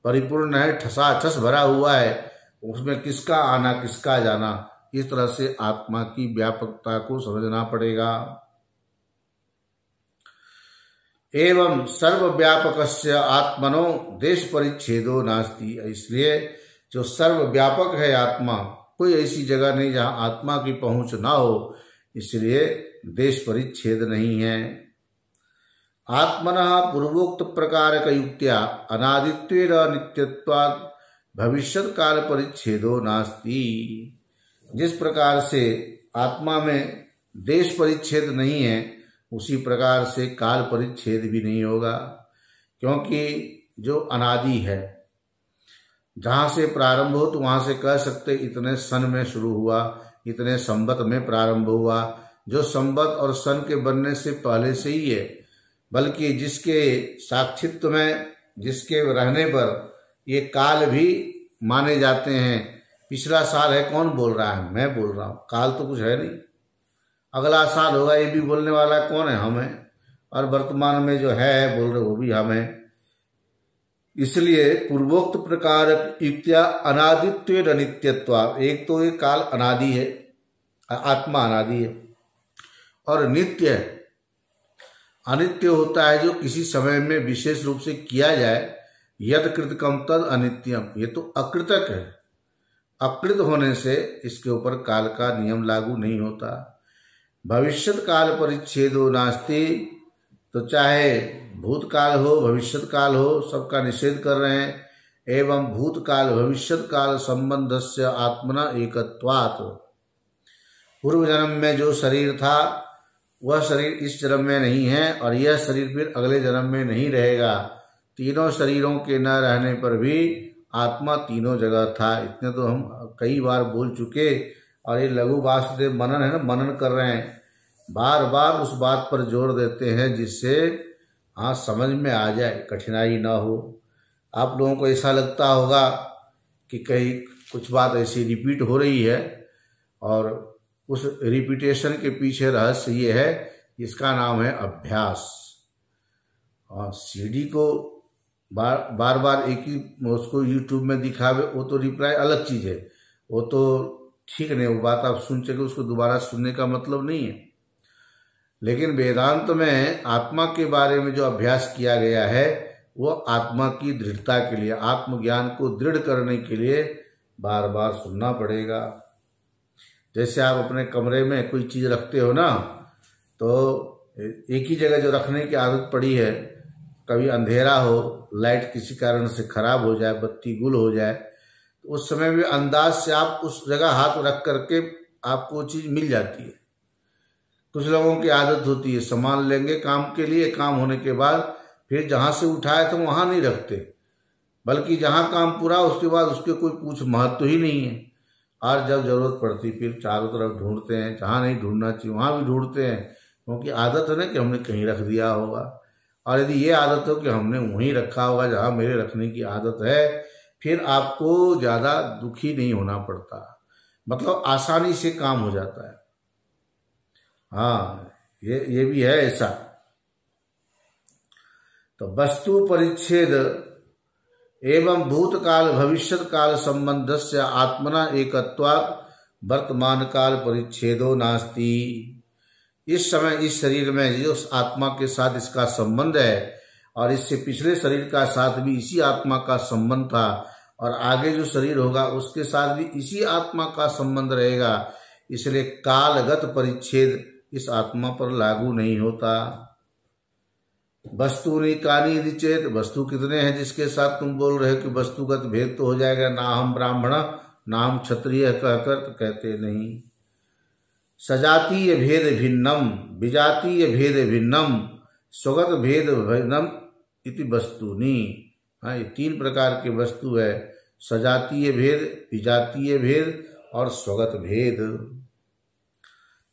परिपूर्ण है, ठसाठस भरा हुआ है, उसमें किसका आना किसका जाना। इस तरह से आत्मा की व्यापकता को समझना पड़ेगा। एवं सर्वव्यापकस्य आत्मनो देश परिच्छेदो नास्ति। इसलिए जो सर्वव्यापक है आत्मा, कोई ऐसी जगह नहीं जहाँ आत्मा की पहुंच ना हो, इसलिए देश परिच्छेद नहीं है। आत्मनः पूर्वोक्त प्रकारक युक्त्या अनादित्वेन नित्यत्वात् भविष्यत् काल परिच्छेदो नास्ति। जिस प्रकार से आत्मा में देश परिच्छेद नहीं है, उसी प्रकार से काल परिच्छेद भी नहीं होगा, क्योंकि जो अनादि है, जहाँ से प्रारंभ हो तो वहाँ से कह सकते इतने सन में शुरू हुआ, इतने संवत में प्रारंभ हुआ। जो संवत और सन के बनने से पहले से ही है, बल्कि जिसके साक्षित्व में, जिसके रहने पर ये काल भी माने जाते हैं। पिछला साल है, कौन बोल रहा है? मैं बोल रहा हूँ। काल तो कुछ है नहीं। अगला साल होगा ये भी बोलने वाला कौन है? हम हैं। और वर्तमान में जो है बोल रहे वो भी हम हैं। इसलिए पूर्वोक्त प्रकार युक्त्या अनादित्व अनित्यत्वा, एक तो ये काल अनादि है, आत्मा अनादि है, और नित्य है। अनित्य होता है जो किसी समय में विशेष रूप से किया जाए। यद कृतकम तद अनित्यम, ये तो अकृतक है। अकृत होने से इसके ऊपर काल का नियम लागू नहीं होता। भविष्यत काल परिच्छेदो नास्ति, तो चाहे भूतकाल हो भविष्यत काल हो, सबका निषेध कर रहे हैं। एवं भूतकाल भविष्यत काल संबंधस्य आत्मना एकत्वात्, पूर्व जन्म में जो शरीर था वह शरीर इस जन्म में नहीं है, और यह शरीर फिर अगले जन्म में नहीं रहेगा। तीनों शरीरों के न रहने पर भी आत्मा तीनों जगह था। इतने तो हम कई बार बोल चुके। और ये लघु वासुदेव मनन है ना, मनन कर रहे हैं, बार बार उस बात पर जोर देते हैं जिससे हाँ समझ में आ जाए, कठिनाई ना हो। आप लोगों को ऐसा लगता होगा कि कहीं कुछ बात ऐसी रिपीट हो रही है, और उस रिपीटेशन के पीछे रहस्य ये है, इसका नाम है अभ्यास। और सीडी को बार बार एक ही उसको यूट्यूब में दिखावे, वो तो रिप्लाई अलग चीज़ है, वो तो ठीक नहीं, वो बात आप सुन सके उसको दोबारा सुनने का मतलब नहीं है। लेकिन वेदांत में आत्मा के बारे में जो अभ्यास किया गया है वो आत्मा की दृढ़ता के लिए, आत्मज्ञान को दृढ़ करने के लिए बार बार सुनना पड़ेगा। जैसे आप अपने कमरे में कोई चीज़ रखते हो ना, तो एक ही जगह जो रखने की आदत पड़ी है, कभी अंधेरा हो, लाइट किसी कारण से खराब हो जाए, बत्ती गुल हो जाए, तो उस समय भी अंदाज से आप उस जगह हाथ रख करके आपको वो चीज़ मिल जाती है। कुछ लोगों की आदत होती है, सामान लेंगे काम के लिए, काम होने के बाद फिर जहाँ से उठाए तो वहाँ नहीं रखते, बल्कि जहाँ काम पूरा उसके बाद उसके कोई कुछ महत्व ही नहीं है। और जब जरूरत पड़ती फिर चारों तरफ ढूंढते हैं, जहाँ नहीं ढूंढना चाहिए वहाँ भी ढूंढते हैं, क्योंकि आदत है ना कि हमने कहीं रख दिया होगा। और यदि ये आदत हो कि हमने वहीं रखा होगा जहाँ मेरे रखने की आदत है, फिर आपको ज़्यादा दुखी नहीं होना पड़ता, मतलब आसानी से काम हो जाता है। हाँ, ये भी है ऐसा। तो वस्तु परिच्छेद एवं भूतकाल भविष्यत काल संबंधस्य आत्मना एकत्वात् वर्तमान काल परिच्छेदो नास्ति। इस समय इस शरीर में जो आत्मा के साथ इसका संबंध है, और इससे पिछले शरीर का साथ भी इसी आत्मा का संबंध था, और आगे जो शरीर होगा उसके साथ भी इसी आत्मा का संबंध रहेगा। इसलिए कालगत परिच्छेद इस आत्मा पर लागू नहीं होता। वस्तुनि कानि यदि चेत, वस्तु कितने हैं जिसके साथ तुम बोल रहे हो कि वस्तुगत भेद तो हो जाएगा, ना हम ब्राह्मण ना हम क्षत्रिय कहकर, तो कहते नहीं। सजातीय भेद भिन्नम विजातीय भेद भिन्नम स्वगत भेद भिन्नम इति वस्तुनि। हाँ, ये तीन प्रकार के वस्तु है, सजातीय भेद, विजातीय भेद और स्वगत भेद।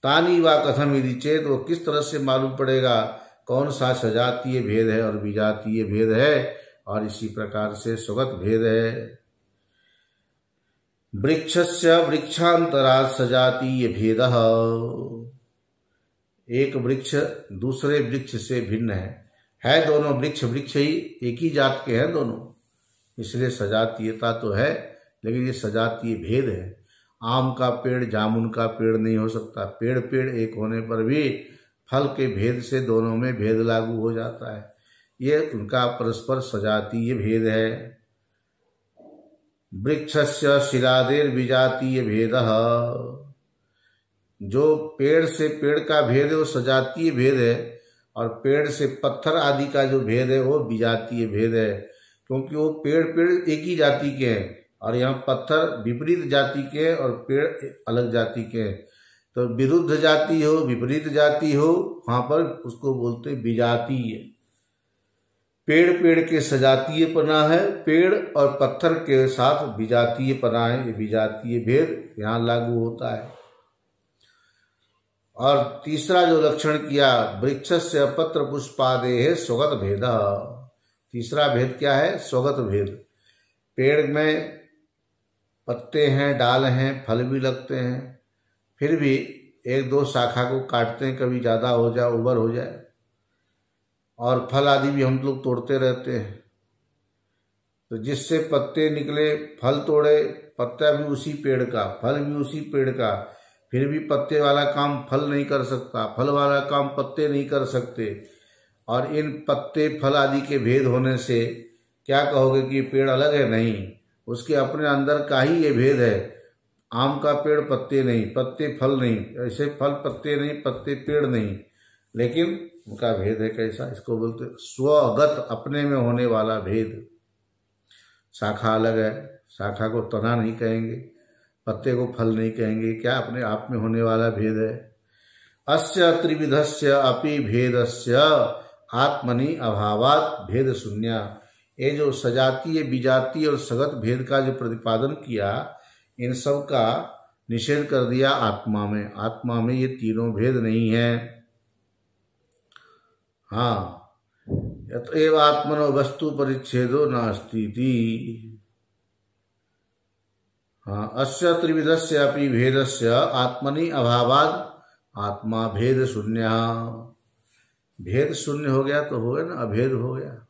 तानी वा कथम यदि चेत, वो किस तरह से मालूम पड़ेगा कौन सा सजातीय भेद है और विजातीय भेद है, और इसी प्रकार से स्वगत भेद है। वृक्षस्य वृक्षांतरात् सजातीय भेदः, एक वृक्ष दूसरे वृक्ष से भिन्न है दोनों वृक्ष ही एक ही जात के हैं दोनों, इसलिए सजातीयता तो है, लेकिन ये सजातीय भेद है। आम का पेड़ जामुन का पेड़ नहीं हो सकता, पेड़ एक होने पर भी फल के भेद से दोनों में भेद लागू हो जाता है। ये उनका परस्पर सजातीय भेद है। वृक्षस्य शिलादेर विजातीय भेदः, जो पेड़ से पेड़ का भेद है वो सजातीय भेद है, और पेड़ से पत्थर आदि का जो भेद है वो विजातीय भेद है, क्योंकि वो पेड़ एक ही जाति के हैं, और यहाँ पत्थर विपरीत जाति के और पेड़ अलग जाति के हैं। तो विरुद्ध जाति हो विपरीत जाति हो, वहाँ पर उसको बोलते विजातीय। पेड़ के सजातीय पना है, पेड़ और पत्थर के साथ विजातीय पना है, विजातीय भेद यहाँ लागू होता है। और तीसरा जो लक्षण किया, वृक्षस्य पत्र पुष्पादेः स्वगत भेदः, तीसरा भेद क्या है? स्वगत भेद। पेड़ में पत्ते हैं, डाल हैं, फल भी लगते हैं, फिर भी एक दो शाखा को काटते हैं, कभी ज़्यादा हो जाए, ओवर हो जाए, और फल आदि भी हम लोग तोड़ते रहते हैं। तो जिससे पत्ते निकले, फल तोड़े, पत्ता भी उसी पेड़ का, फल भी उसी पेड़ का, फिर भी पत्ते वाला काम फल नहीं कर सकता, फल वाला काम पत्ते नहीं कर सकते। और इन पत्ते फल आदि के भेद होने से क्या कहोगे कि पेड़ अलग है? नहीं, उसके अपने अंदर का ही ये भेद है। आम का पेड़ पत्ते नहीं, पत्ते फल नहीं, ऐसे फल पत्ते नहीं, पत्ते पेड़ नहीं, लेकिन उनका भेद है। कैसा? इसको बोलते स्वगत, अपने में होने वाला भेद। शाखा अलग है, शाखा को तना नहीं कहेंगे, पत्ते को फल नहीं कहेंगे, क्या अपने आप में होने वाला भेद है। अस्य त्रिविधस्य अपि भेदस्य आत्मनि अभावात् भेद शून्य। ये जो सजातीय, विजातीय और सगत भेद का जो प्रतिपादन किया, इन सब का निषेध कर दिया आत्मा में। आत्मा में ये तीनों भेद नहीं है। हाँ, यतएव आत्मनो वस्तु परिच्छेदो नास्ति। हाँ, अस्य त्रिविधस्य अपि भेदस्य आत्मनि अभावात् आत्मा भेद शून्य। भेद शून्य हो गया तो हो गया ना, अभेद हो गया।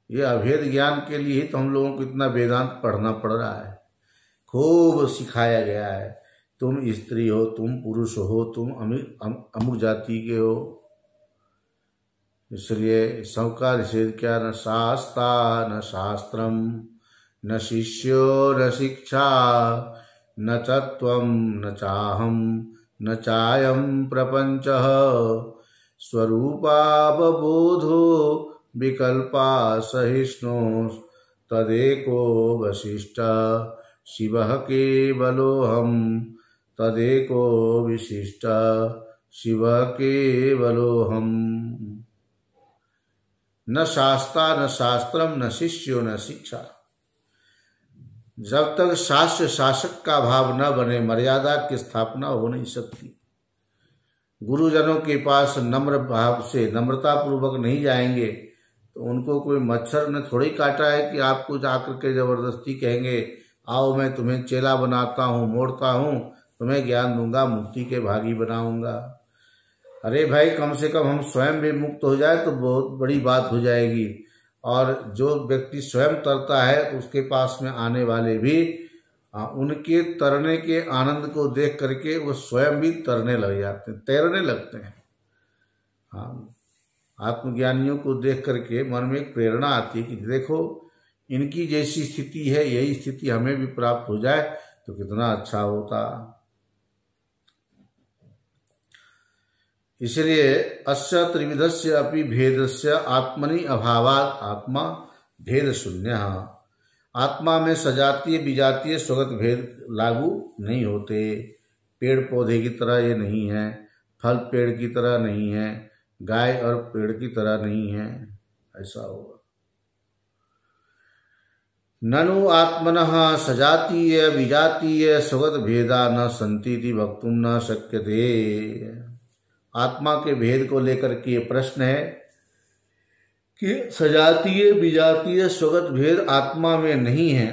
ये अभेद ज्ञान के लिए ही तो हम लोगों को इतना वेदांत पढ़ना पड़ रहा है, खूब सिखाया गया है। तुम स्त्री हो, तुम पुरुष हो, तुम अमुक जाति के हो। इसलिए सबका निषेध क्या? न शास्ता न शास्त्रम, न शिष्यो न शिक्षा, न तत्वम न चाहम, न चायम प्रपंचः, स्वरूपावबोधो विकल्पा सहिष्णु, तदेको वशिष्ठ शिवः केवलोऽहं, तदेको विशिष्ट शिवः केवलोऽहं। न शास्ता न शास्त्रम, न शिष्यो न शिक्षा। जब तक शास्त्र शासक का भाव न बने, मर्यादा की स्थापना हो नहीं सकती। गुरुजनों के पास नम्र भाव से, नम्रता पूर्वक नहीं जाएंगे तो उनको कोई मच्छर ने थोड़ी काटा है कि आपको जाकर के जबरदस्ती कहेंगे आओ मैं तुम्हें चेला बनाता हूँ, मोड़ता हूँ, तुम्हें ज्ञान दूंगा, मुक्ति के भागी बनाऊंगा। अरे भाई, कम से कम हम स्वयं भी मुक्त हो जाए तो बहुत बड़ी बात हो जाएगी। और जो व्यक्ति स्वयं तरता है उसके पास में आने वाले भी उनके तरने के आनंद को देख करके वो स्वयं भी तरने लग जाते हैं, तैरने लगते हैं। हाँ, आत्मज्ञानियों को देख करके मन में एक प्रेरणा आती है कि देखो इनकी जैसी स्थिति है, यही स्थिति हमें भी प्राप्त हो जाए तो कितना अच्छा होता। इसलिए अस्य त्रिविधस्य अपि भेदस्य आत्मनि अभावात् आत्मा भेद शून्य। आत्मा में सजातीय, विजातीय, स्वगत भेद लागू नहीं होते। पेड़ पौधे की तरह ये नहीं है, फल पेड़ की तरह नहीं है, गाय और पेड़ की तरह नहीं है, ऐसा होगा। ननु आत्मनः सजातीय विजातीय स्वगत भेदा न सन्तीति वक्तुं न शक्यते। आत्मा के भेद को लेकर के प्रश्न है कि सजातीय विजातीय स्वगत भेद आत्मा में नहीं है,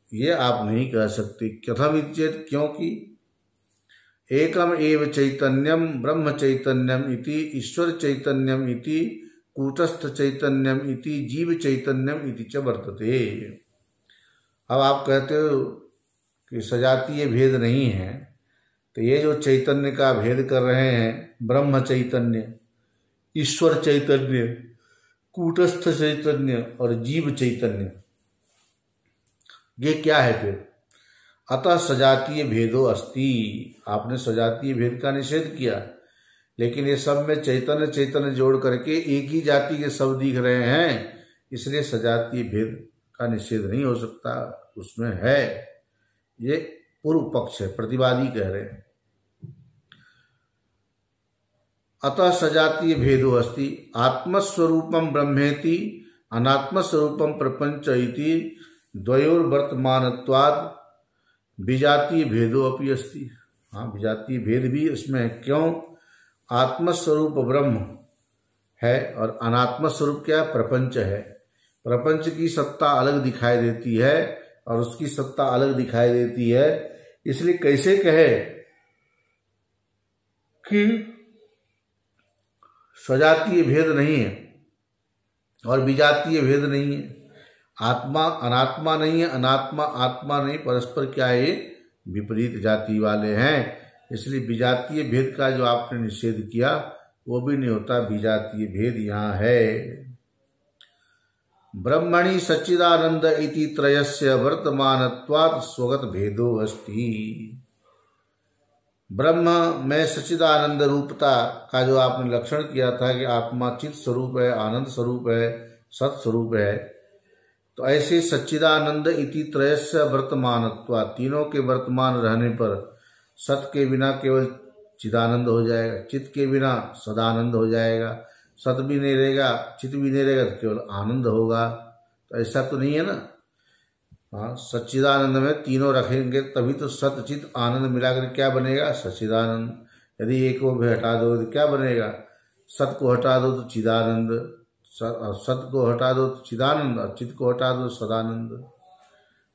ये आप नहीं कह सकते। कथम इत्येत, क्योंकि एकम एव चैतन्यम ब्रह्म चैतन्यम इति ईश्वर चैतन्यम इति कूटस्थ चैतन्यम इति जीव चैतन्यम इति च वर्तते। अब आप कहते हो कि सजातीय भेद नहीं है, तो ये जो चैतन्य का भेद कर रहे हैं, ब्रह्म चैतन्य, ईश्वर चैतन्य, कूटस्थ चैतन्य और जीव चैतन्य, ये क्या है फिर? अतः सजातीय भेदो अस्ति। आपने सजातीय भेद का निषेध किया, लेकिन ये सब में चैतन्य चैतन्य जोड़ करके एक ही जाति के सब दिख रहे हैं, इसलिए सजातीय भेद का निषेध नहीं हो सकता। उसमें है, ये पूर्व पक्ष है, प्रतिवादी कह रहे हैं। अतः सजातीय भेदो अस्ति आत्मस्वरूपम ब्रह्मेति अनात्मस्वरूपम प्रपंच इति द्वयोर्वर्तमानत्वात् विजातीय भेदो अपि अस्ति। हाँ, विजातीय भेद भी इसमें। क्यों? आत्मस्वरूप ब्रह्म है और अनात्म स्वरूप क्या? प्रपंच है। प्रपंच की सत्ता अलग दिखाई देती है, और उसकी सत्ता अलग दिखाई देती है। इसलिए कैसे कहे कि स्वजातीय भेद नहीं है और विजातीय भेद नहीं है, आत्मा अनात्मा नहीं है, अनात्मा आत्मा नहीं, परस्पर क्या है, ये विपरीत जाति वाले हैं। इसलिए विजातीय भेद का जो आपने निषेध किया वो भी नहीं होता, विजातीय भेद यहाँ है। ब्रह्मणि सच्चिदानंद इति त्रयस्य वर्तमानत्वात् स्वगत भेदो अस्ति। ब्रह्म में सच्चिदानंद रूपता का जो आपने लक्षण किया था कि आत्मा चित स्वरूप है, आनंद स्वरूप है, सत स्वरूप है, तो ऐसे सच्चिदानंद इति त्रयस्य वर्तमानत्वा, तीनों के वर्तमान रहने पर सत के बिना केवल चिदानंद हो जाएगा, चित के बिना सदानंद हो जाएगा, सत भी नहीं रहेगा, चित भी नहीं रहेगा तो केवल आनंद होगा। तो ऐसा तो नहीं है ना। हाँ, सच्चिदानंद में तीनों रखेंगे तभी तो सत चित आनंद मिलाकर क्या बनेगा, सच्चिदानंद। यदि एक को भी हटा दो तो क्या बनेगा, सत को हटा दो तो चिदानंद, सत को हटा दो तो चिदानंद, और चित को हटा दो सदानंद,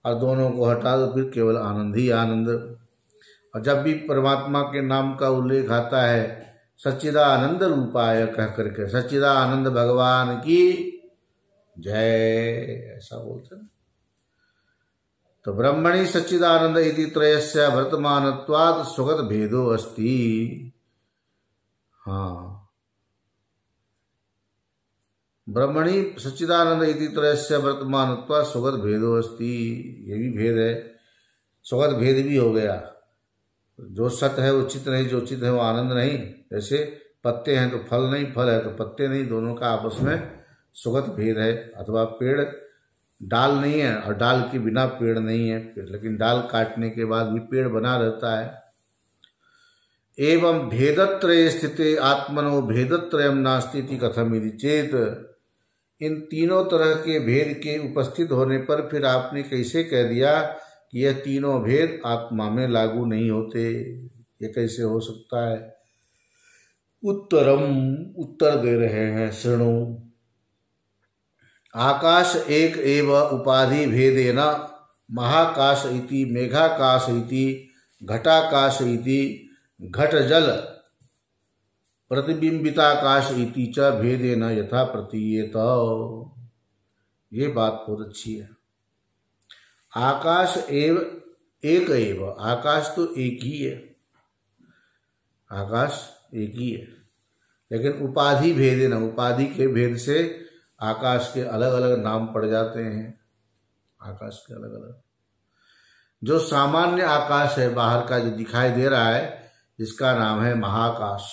और दोनों को हटा दो फिर केवल आनंद ही आनंद। और जब भी परमात्मा के नाम का उल्लेख आता है सच्चिदानंद रूपाय कह करके, सच्चिदानंद भगवान की जय, ऐसा बोलते हैं। तो ब्रह्मणि सच्चिदानंद इति त्रयस्य वर्तमानत्वात् स्वगत भेदो अस्ति। हाँ, ब्रह्मणि सच्चिदानंद इति त्रयस्य वर्तमानत्वात् स्वगत भेदो अस्ति, ये भी भेद है, स्वगत भेद भी हो गया। जो सत है वो चित नहीं, जो चित है वो आनंद नहीं। जैसे पत्ते हैं तो फल नहीं, फल है तो पत्ते नहीं, दोनों का आपस में स्वगत भेद है। अथवा पेड़ डाल नहीं है और डाल के बिना पेड़ नहीं है, लेकिन डाल काटने के बाद भी पेड़ बना रहता है। एवं भेदत्रये स्थिते आत्मनो भेदत्रयम् नास्ति इति कथमिति चेत, इन तीनों तरह के भेद के उपस्थित होने पर फिर आपने कैसे कह दिया कि यह तीनों भेद आत्मा में लागू नहीं होते, ये कैसे हो सकता है। उत्तरम, उत्तर दे रहे हैं, शृणु। आकाश एक एव उपाधि भेदेन महाकाश इति मेघाकाश इति घटाकाश इति घटजल प्रतिबिंबिताकाश इति च भेदेन यथा प्रतीयेत। ये बात बहुत अच्छी है। आकाश एव एक एव, आकाश तो एक ही है, आकाश एक ही है, लेकिन उपाधि भेदेन, उपाधि के भेद से आकाश के अलग अलग नाम पड़ जाते हैं। आकाश के अलग अलग, जो सामान्य आकाश है बाहर का जो दिखाई दे रहा है, इसका नाम है महाकाश,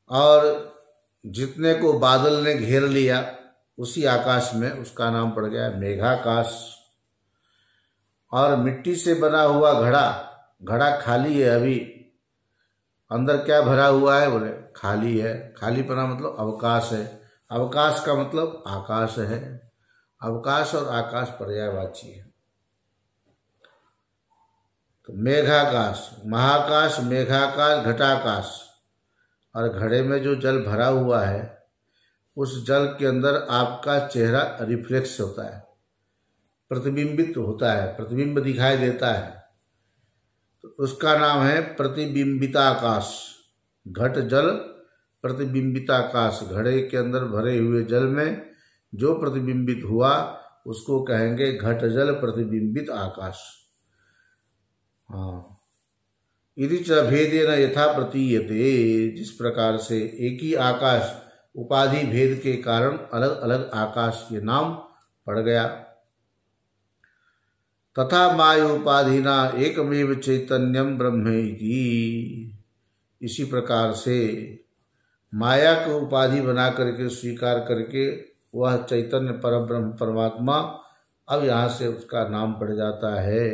और जितने को बादल ने घेर लिया उसी आकाश में उसका नाम पड़ गया मेघाकाश। और मिट्टी से बना हुआ घड़ा, घड़ा खाली है, अभी अंदर क्या भरा हुआ है, बोले खाली है। खाली पना मतलब अवकाश है, अवकाश का मतलब आकाश है। अवकाश और आकाश पर्यायवाची है। तो मेघाकाश, महाकाश, मेघाकाश, घटाकाश, और घड़े में जो जल भरा हुआ है उस जल के अंदर आपका चेहरा रिफ्लेक्स होता है, प्रतिबिंबित होता है, प्रतिबिंब दिखाई देता है, तो उसका नाम है प्रतिबिंबिताकाश। घट जल प्रतिबिंबिताकाश, घड़े के अंदर भरे हुए जल में जो प्रतिबिंबित हुआ उसको कहेंगे घट जल प्रतिबिंबित आकाश। हाँ, यदि च भेदेन यथा प्रतीयते, जिस प्रकार से एक ही आकाश उपाधि भेद के कारण अलग अलग आकाश के नाम पड़ गया। तथा मायोपाधिना एकमेव चैतन्यम ब्रह्म इति, इसी प्रकार से माया को उपाधि बना करके स्वीकार करके वह चैतन्य परब्रह्म परमात्मा अब यहाँ से उसका नाम पड़ जाता है।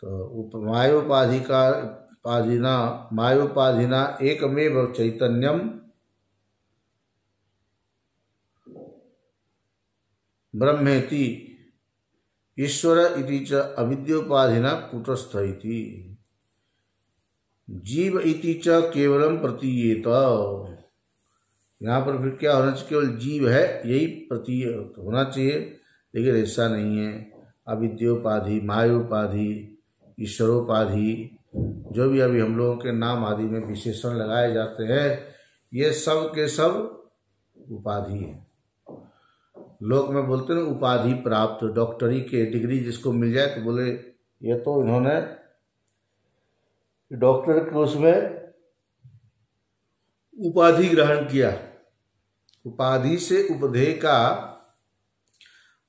तो मायोपाधिना एकमेव चैतन्यम ब्रह्मेति ईश्वर इति च अविद्योपाधिना कूटस्थ इति जीव इति च केवलम प्रतीयेत। यहाँ पर फिर क्या होना चाहिए, केवल जीव है यही प्रतीत होना चाहिए, लेकिन ऐसा नहीं है। अविद्योपाधि, मायोपाधि, ईश्वरोपाधि, जो भी अभी हम लोगों के नाम आदि में विशेषण लगाए जाते हैं, ये सब के सब उपाधि है। लोक में बोलते हैं उपाधि प्राप्त, डॉक्टरी के डिग्री जिसको मिल जाए तो बोले ये तो इन्होंने डॉक्टर के उसमें उपाधि ग्रहण किया। उपाधि से उपधेय का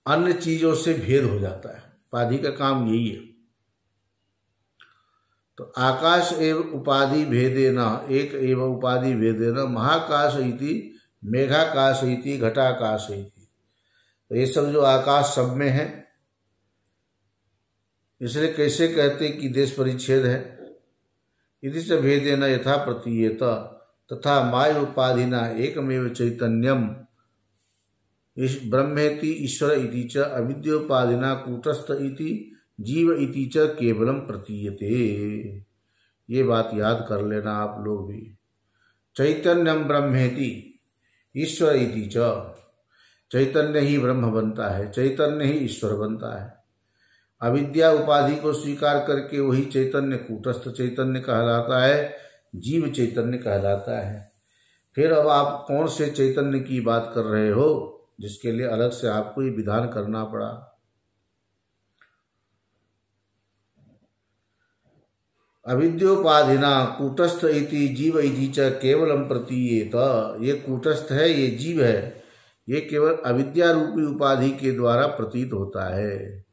अन्य चीजों से भेद हो जाता है। उपाधि का काम यही है। तो आकाश एव उपाधि भेदेन, एक एव उपाधि भेदेन महाकाश इति मेघाकाश इति घटाकाश इति। तो ये सब जो आकाश सब में है, इसलिए कैसे कहते कि देश परिच्छेद है। इति च भेदेन यथा प्रतीयेत तथा माय उपाधिना एकमेव चैतन्यम ब्रह्मेति ईश्वर इति च अविद्योपाधिना कूटस्थ इति जीव इति च केवलम प्रतीयते। ये बात याद कर लेना आप लोग भी। चैतन्यम ब्रह्मेति ईश्वर इति च, चैतन्य ही ब्रह्म बनता है, चैतन्य ही ईश्वर बनता है। अविद्या उपाधि को स्वीकार करके वही चैतन्य कूटस्थ चैतन्य कहलाता है, जीव चैतन्य कहलाता है। फिर अब आप कौन से चैतन्य की बात कर रहे हो, जिसके लिए अलग से आपको ये विधान करना पड़ा। अविद्योपाधिना कूटस्थ इति जीव इति च केवलम प्रतीयेत। ये कूटस्थ है, ये जीव है, ये केवल अविद्या रूपी उपाधि के द्वारा प्रतीत होता है।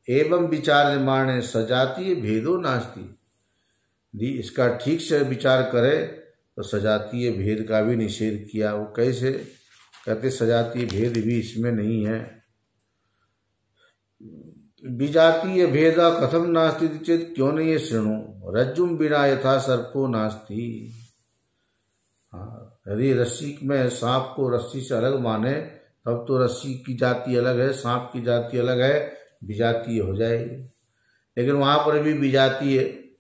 एवं विचार्यमाणे सजातीय भेदो नास्ति। यदि इसका ठीक से विचार करे तो सजातीय भेद का भी निषेध किया। वो कैसे कहते, सजातीय भेद भी इसमें नहीं है। विजातीय भेद कथम नास्ति चेत, क्यों नहीं है शृणु। रज्जुम बिना यथा सर्पो नास्ति। हाँ, यदि रस्सी में सांप को रस्सी से अलग माने तब तो रस्सी की जाति अलग है, सांप की जाति अलग है, विजातीय हो जाएगी। लेकिन वहां पर भी विजातीय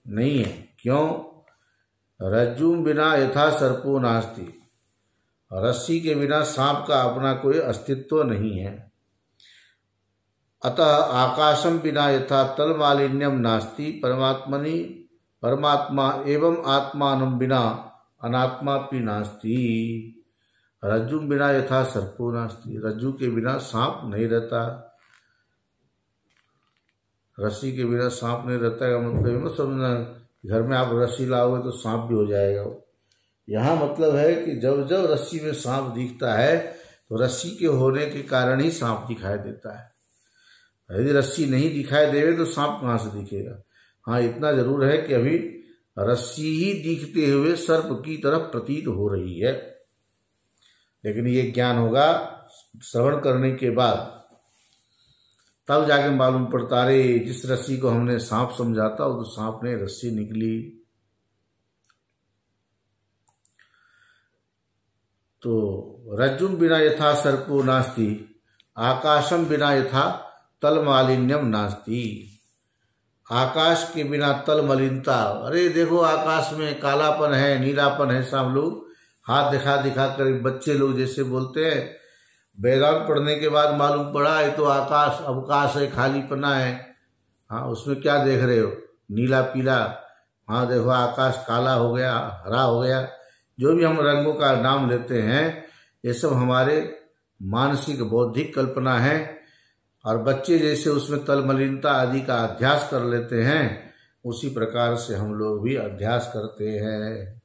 नहीं है। क्यों? रज्जुम बिना यथा सर्पो नास्ति। रस्सी के बिना सांप का अपना कोई अस्तित्व नहीं है। अतः आकाशम बिना यथा तल मालिन्यम नास्ति परमात्मनि परमात्मा एवं आत्मानं बिना अनात्मा भी नास्ति। रज्जु बिना यथा सर्पो नास्ति। रज्जु के बिना सांप नहीं रहता, रस्सी के बिना सांप नहीं रहता है। मतलब मत समझना घर में आप रस्सी लाओगे तो सांप भी हो जाएगा। यहाँ मतलब है कि जब जब रस्सी में सांप दिखता है तो रस्सी के होने के कारण ही सांप दिखाई देता है। यदि रस्सी नहीं दिखाई देवे तो सांप कहाँ से दिखेगा। हाँ, इतना जरूर है कि अभी रस्सी ही दिखते हुए सर्प की तरफ प्रतीत हो रही है। लेकिन ये ज्ञान होगा श्रवण करने के बाद, तब जाके मालूम पड़ता रे जिस रस्सी को हमने सांप समझा था वो तो सांप ने रस्सी निकली। तो रज्जुम बिना यथा सर्पो नास्ति, आकाशम बिना यथा तल मालिन्यम नास्ति। आकाश के बिना तल मलिनता, अरे देखो आकाश में कालापन है, नीलापन है। सब लोग हाथ दिखा दिखा कर, बच्चे लोग जैसे बोलते हैं, वेदांत पढ़ने के बाद मालूम पड़ा है तो आकाश अवकाश है, खालीपना है। हाँ, उसमें क्या देख रहे हो, नीला पीला। हाँ देखो आकाश काला हो गया, हरा हो गया। जो भी हम रंगों का नाम लेते हैं ये सब हमारे मानसिक बौद्धिक कल्पना है। और बच्चे जैसे उसमें तल मलिनता आदि का अध्यास कर लेते हैं, उसी प्रकार से हम लोग भी अध्यास करते हैं।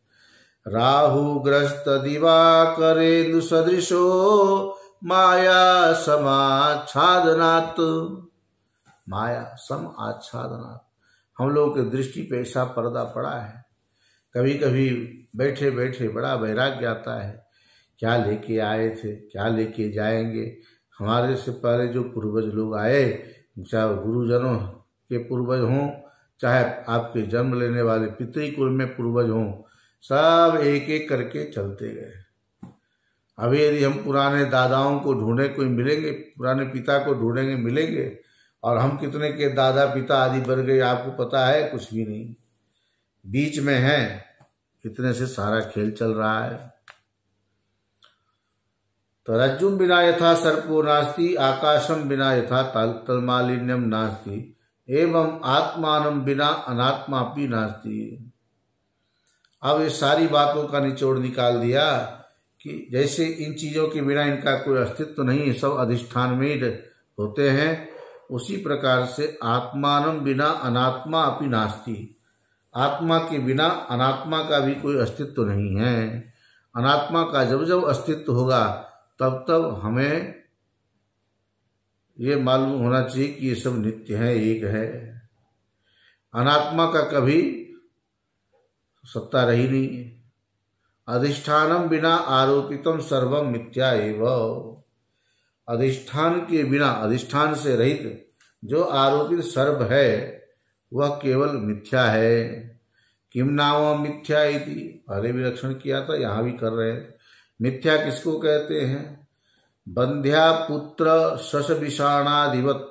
राहु ग्रस्त दिवाकरेन्दु सदृशो माया समाच्छादनात्। माया सम आच्छादनात्, हम लोगों की दृष्टि पे ऐसा पर्दा पड़ा है। कभी कभी बैठे बैठे बड़ा वैराग्य आता है, क्या लेके आए थे, क्या लेके जाएंगे। हमारे से पहले जो पूर्वज लोग आए, चाहे गुरुजनों के पूर्वज हों, चाहे आपके जन्म लेने वाले पितृकुल में पूर्वज हों, सब एक एक करके चलते गए। अभी यदि हम पुराने दादाओं को ढूंढे, कोई मिलेंगे, पुराने पिता को ढूंढेंगे मिलेंगे। और हम कितने के दादा पिता आदि बन गए आपको पता है? कुछ भी नहीं, बीच में हैं। इतने से सारा खेल चल रहा है। तो रज्जुम बिना यथा सर्पो नास्ति, आकाशम बिना यथा तलमालिन्यम नास्ति, एवं आत्मानं बिना अनात्मापि नास्ति। अब ये सारी बातों का निचोड़ निकाल दिया कि जैसे इन चीजों के बिना इनका कोई अस्तित्व नहीं है, सब अधिष्ठान में ही होते हैं, उसी प्रकार से आत्मानं बिना अनात्मा अपि नास्ति, आत्मा के बिना अनात्मा का भी कोई अस्तित्व नहीं है। अनात्मा का जब जब अस्तित्व होगा तब तब हमें ये मालूम होना चाहिए कि ये सब नित्य है, एक है। अनात्मा का कभी सत्ता रही नहीं है। अधिष्ठानम बिना आरोपितम सर्वम मिथ्या एव, अधिष्ठान के बिना, अधिष्ठान से रहित जो आरोपित सर्व है वह केवल मिथ्या है। किम नाम मिथ्या इति, पहले भी लक्षण किया था, यहाँ भी कर रहे हैं। मिथ्या किसको कहते हैं? बंध्या पुत्र शश विषाणाधिवत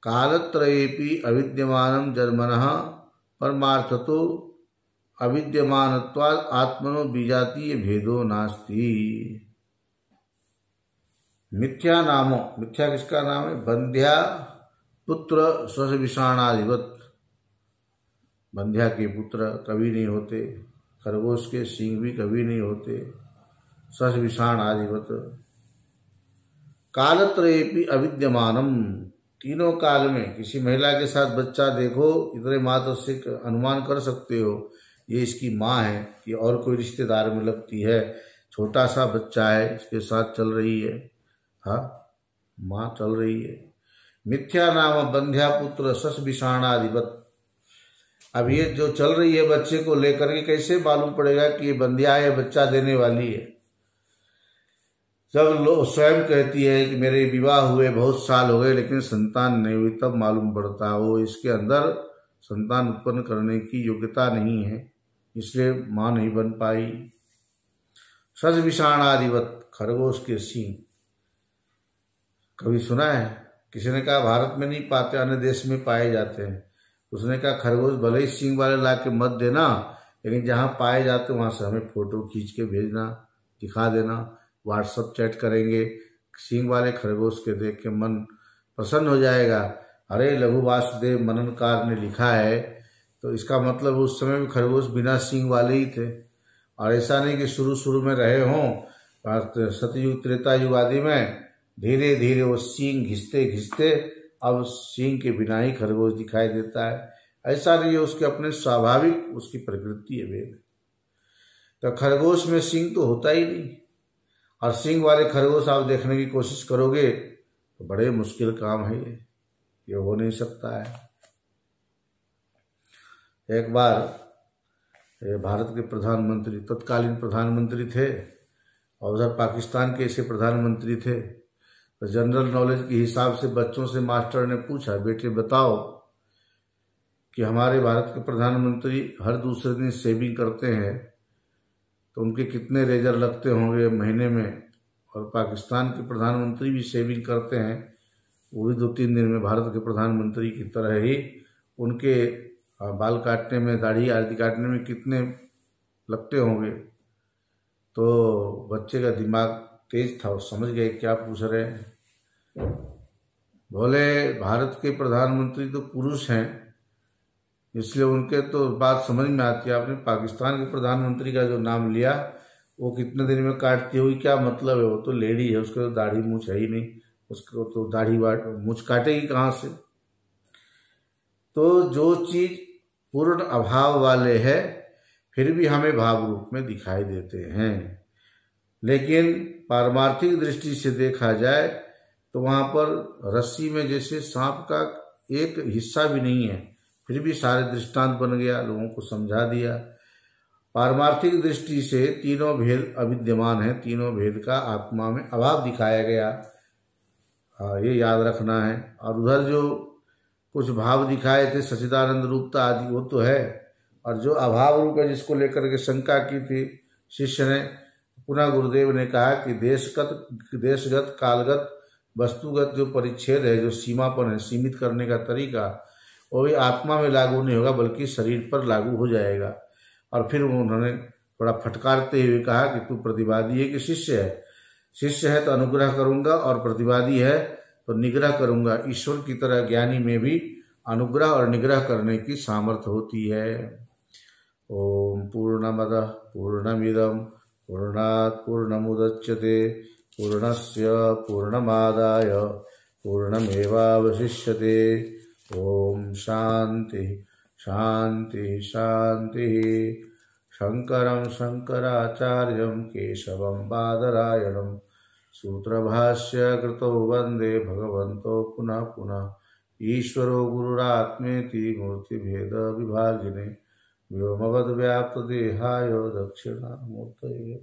कालत्रयेपि अविद्यमानं जन्मनः परमार्थतो अविद्यमानत्वात् आत्मनो विजातीय भेदो नास्ति। मिथ्या नामो, मिथ्या किसका नाम है? बंध्या पुत्र शश विषाणाधिवत, बंध्या के पुत्र कभी नहीं होते, खरगोश के सींग भी कभी नहीं होते, शश विषाण आदिवत। कालत्रयेपि अविद्यमानम, तीनों काल में किसी महिला के साथ बच्चा देखो, इतने मात्र से अनुमान कर सकते हो ये इसकी माँ है कि और कोई रिश्तेदार में लगती है। छोटा सा बच्चा है, इसके साथ चल रही है, हाँ माँ चल रही है। मिथ्या नाम बंध्या पुत्र शश विषाणाधिपत। अब ये जो चल रही है बच्चे को लेकर के कैसे मालूम पड़ेगा कि ये बंध्या है, बच्चा देने वाली है? जब लोग स्वयं कहती है कि मेरे विवाह हुए बहुत साल हो गए लेकिन संतान नहीं हुई, तब मालूम पड़ता है वो इसके अंदर संतान उत्पन्न करने की योग्यता नहीं है, इसलिए मां नहीं बन पाई। शश विषाणाधिवत, खरगोश के सींग, कभी सुना है? किसी ने कहा भारत में नहीं पाते, अन्य देश में पाए जाते हैं। उसने कहा खरगोश भले ही सींग वाले ला के मत देना, लेकिन जहाँ पाए जाते वहां से हमें फोटो खींच के भेजना, दिखा देना, व्हाट्सएप चैट करेंगे। सींग वाले खरगोश के देख के मन प्रसन्न हो जाएगा। अरे लघु वासुदेव मननकार ने लिखा है, तो इसका मतलब उस समय भी खरगोश बिना सींग वाले ही थे। और ऐसा नहीं कि शुरू शुरू में रहे हों, सतयुग त्रेता युग आदि में धीरे धीरे वो सींग घिसते घिसते अब सींग के बिना ही खरगोश दिखाई देता है। ऐसा नहीं है, उसके अपने स्वाभाविक उसकी प्रकृति है वेद। तो खरगोश में सींग तो होता ही नहीं, और सींग वाले खरगोश आप देखने की कोशिश करोगे तो बड़े मुश्किल काम है, ये हो नहीं सकता है। एक बार भारत के प्रधानमंत्री, तत्कालीन प्रधानमंत्री थे, और उधर पाकिस्तान के ऐसे प्रधानमंत्री थे। तो जनरल नॉलेज के हिसाब से बच्चों से मास्टर ने पूछा, बेटे बताओ कि हमारे भारत के प्रधानमंत्री हर दूसरे दिन शेविंग करते हैं, तो उनके कितने रेजर लगते होंगे महीने में? और पाकिस्तान के प्रधानमंत्री भी शेविंग करते हैं, वो भी 2-3 दिन में भारत के प्रधानमंत्री की तरह ही। उनके बाल काटने में, दाढ़ी आदि काटने में कितने लगते होंगे? तो बच्चे का दिमाग तेज था, वो समझ गए क्या पूछ रहे हैं। बोले भारत के प्रधानमंत्री तो पुरुष हैं, इसलिए उनके तो बात समझ में आती है। आपने पाकिस्तान के प्रधानमंत्री का जो नाम लिया, वो कितने दिन में काटती होगी, क्या मतलब है? वो तो लेडी है, उसके तो दाढ़ी मूछ है ही नहीं, उसको तो दाढ़ी मूछ काटेगी कहाँ से? तो जो चीज पूर्ण अभाव वाले है फिर भी हमें भाव रूप में दिखाई देते हैं, लेकिन पारमार्थिक दृष्टि से देखा जाए तो वहां पर रस्सी में जैसे सांप का एक हिस्सा भी नहीं है, फिर भी सारे दृष्टांत बन गया, लोगों को समझा दिया। पारमार्थिक दृष्टि से तीनों भेद अविद्यमान है, तीनों भेद का आत्मा में अभाव दिखाया गया। ये याद रखना है। और उधर जो कुछ भाव दिखाए थे, सच्चिदानंद रूपता आदि, वो तो है, और जो अभाव रूप है जिसको लेकर के शंका की थी शिष्य ने, पुनः गुरुदेव ने कहा कि देशगत कालगत वस्तुगत जो परिच्छेद है, जो सीमापन है, सीमित करने का तरीका, वो भी आत्मा में लागू नहीं होगा बल्कि शरीर पर लागू हो जाएगा। और फिर उन्होंने थोड़ा फटकारते हुए कहा कि तू प्रतिवादी है कि शिष्य है? शिष्य है तो अनुग्रह करूंगा और प्रतिवादी है तो निग्रह करूंगा। ईश्वर की तरह ज्ञानी में भी अनुग्रह और निग्रह करने की सामर्थ्य होती है। ओम पूर्णमदः पूर्णमिदं पूर्णात् पूर्णमुदच्यते पूर्णस्य पूर्णमादाय पूर्णमेवावशिष्यते। ओम शांति शांति शांति। शंकरं शंकराचार्यं केशवं बादरायणं सूत्रभाष्य कृतो वंदे भगवन्तो पुनः पुनः। ईश्वरो गुरुरात्मेति मूर्तिभेद विभागिने व्योमवद्व्याप्तदेहाय दक्षिणामूर्तये।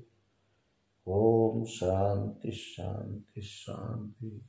ओम शांति शांति शांति।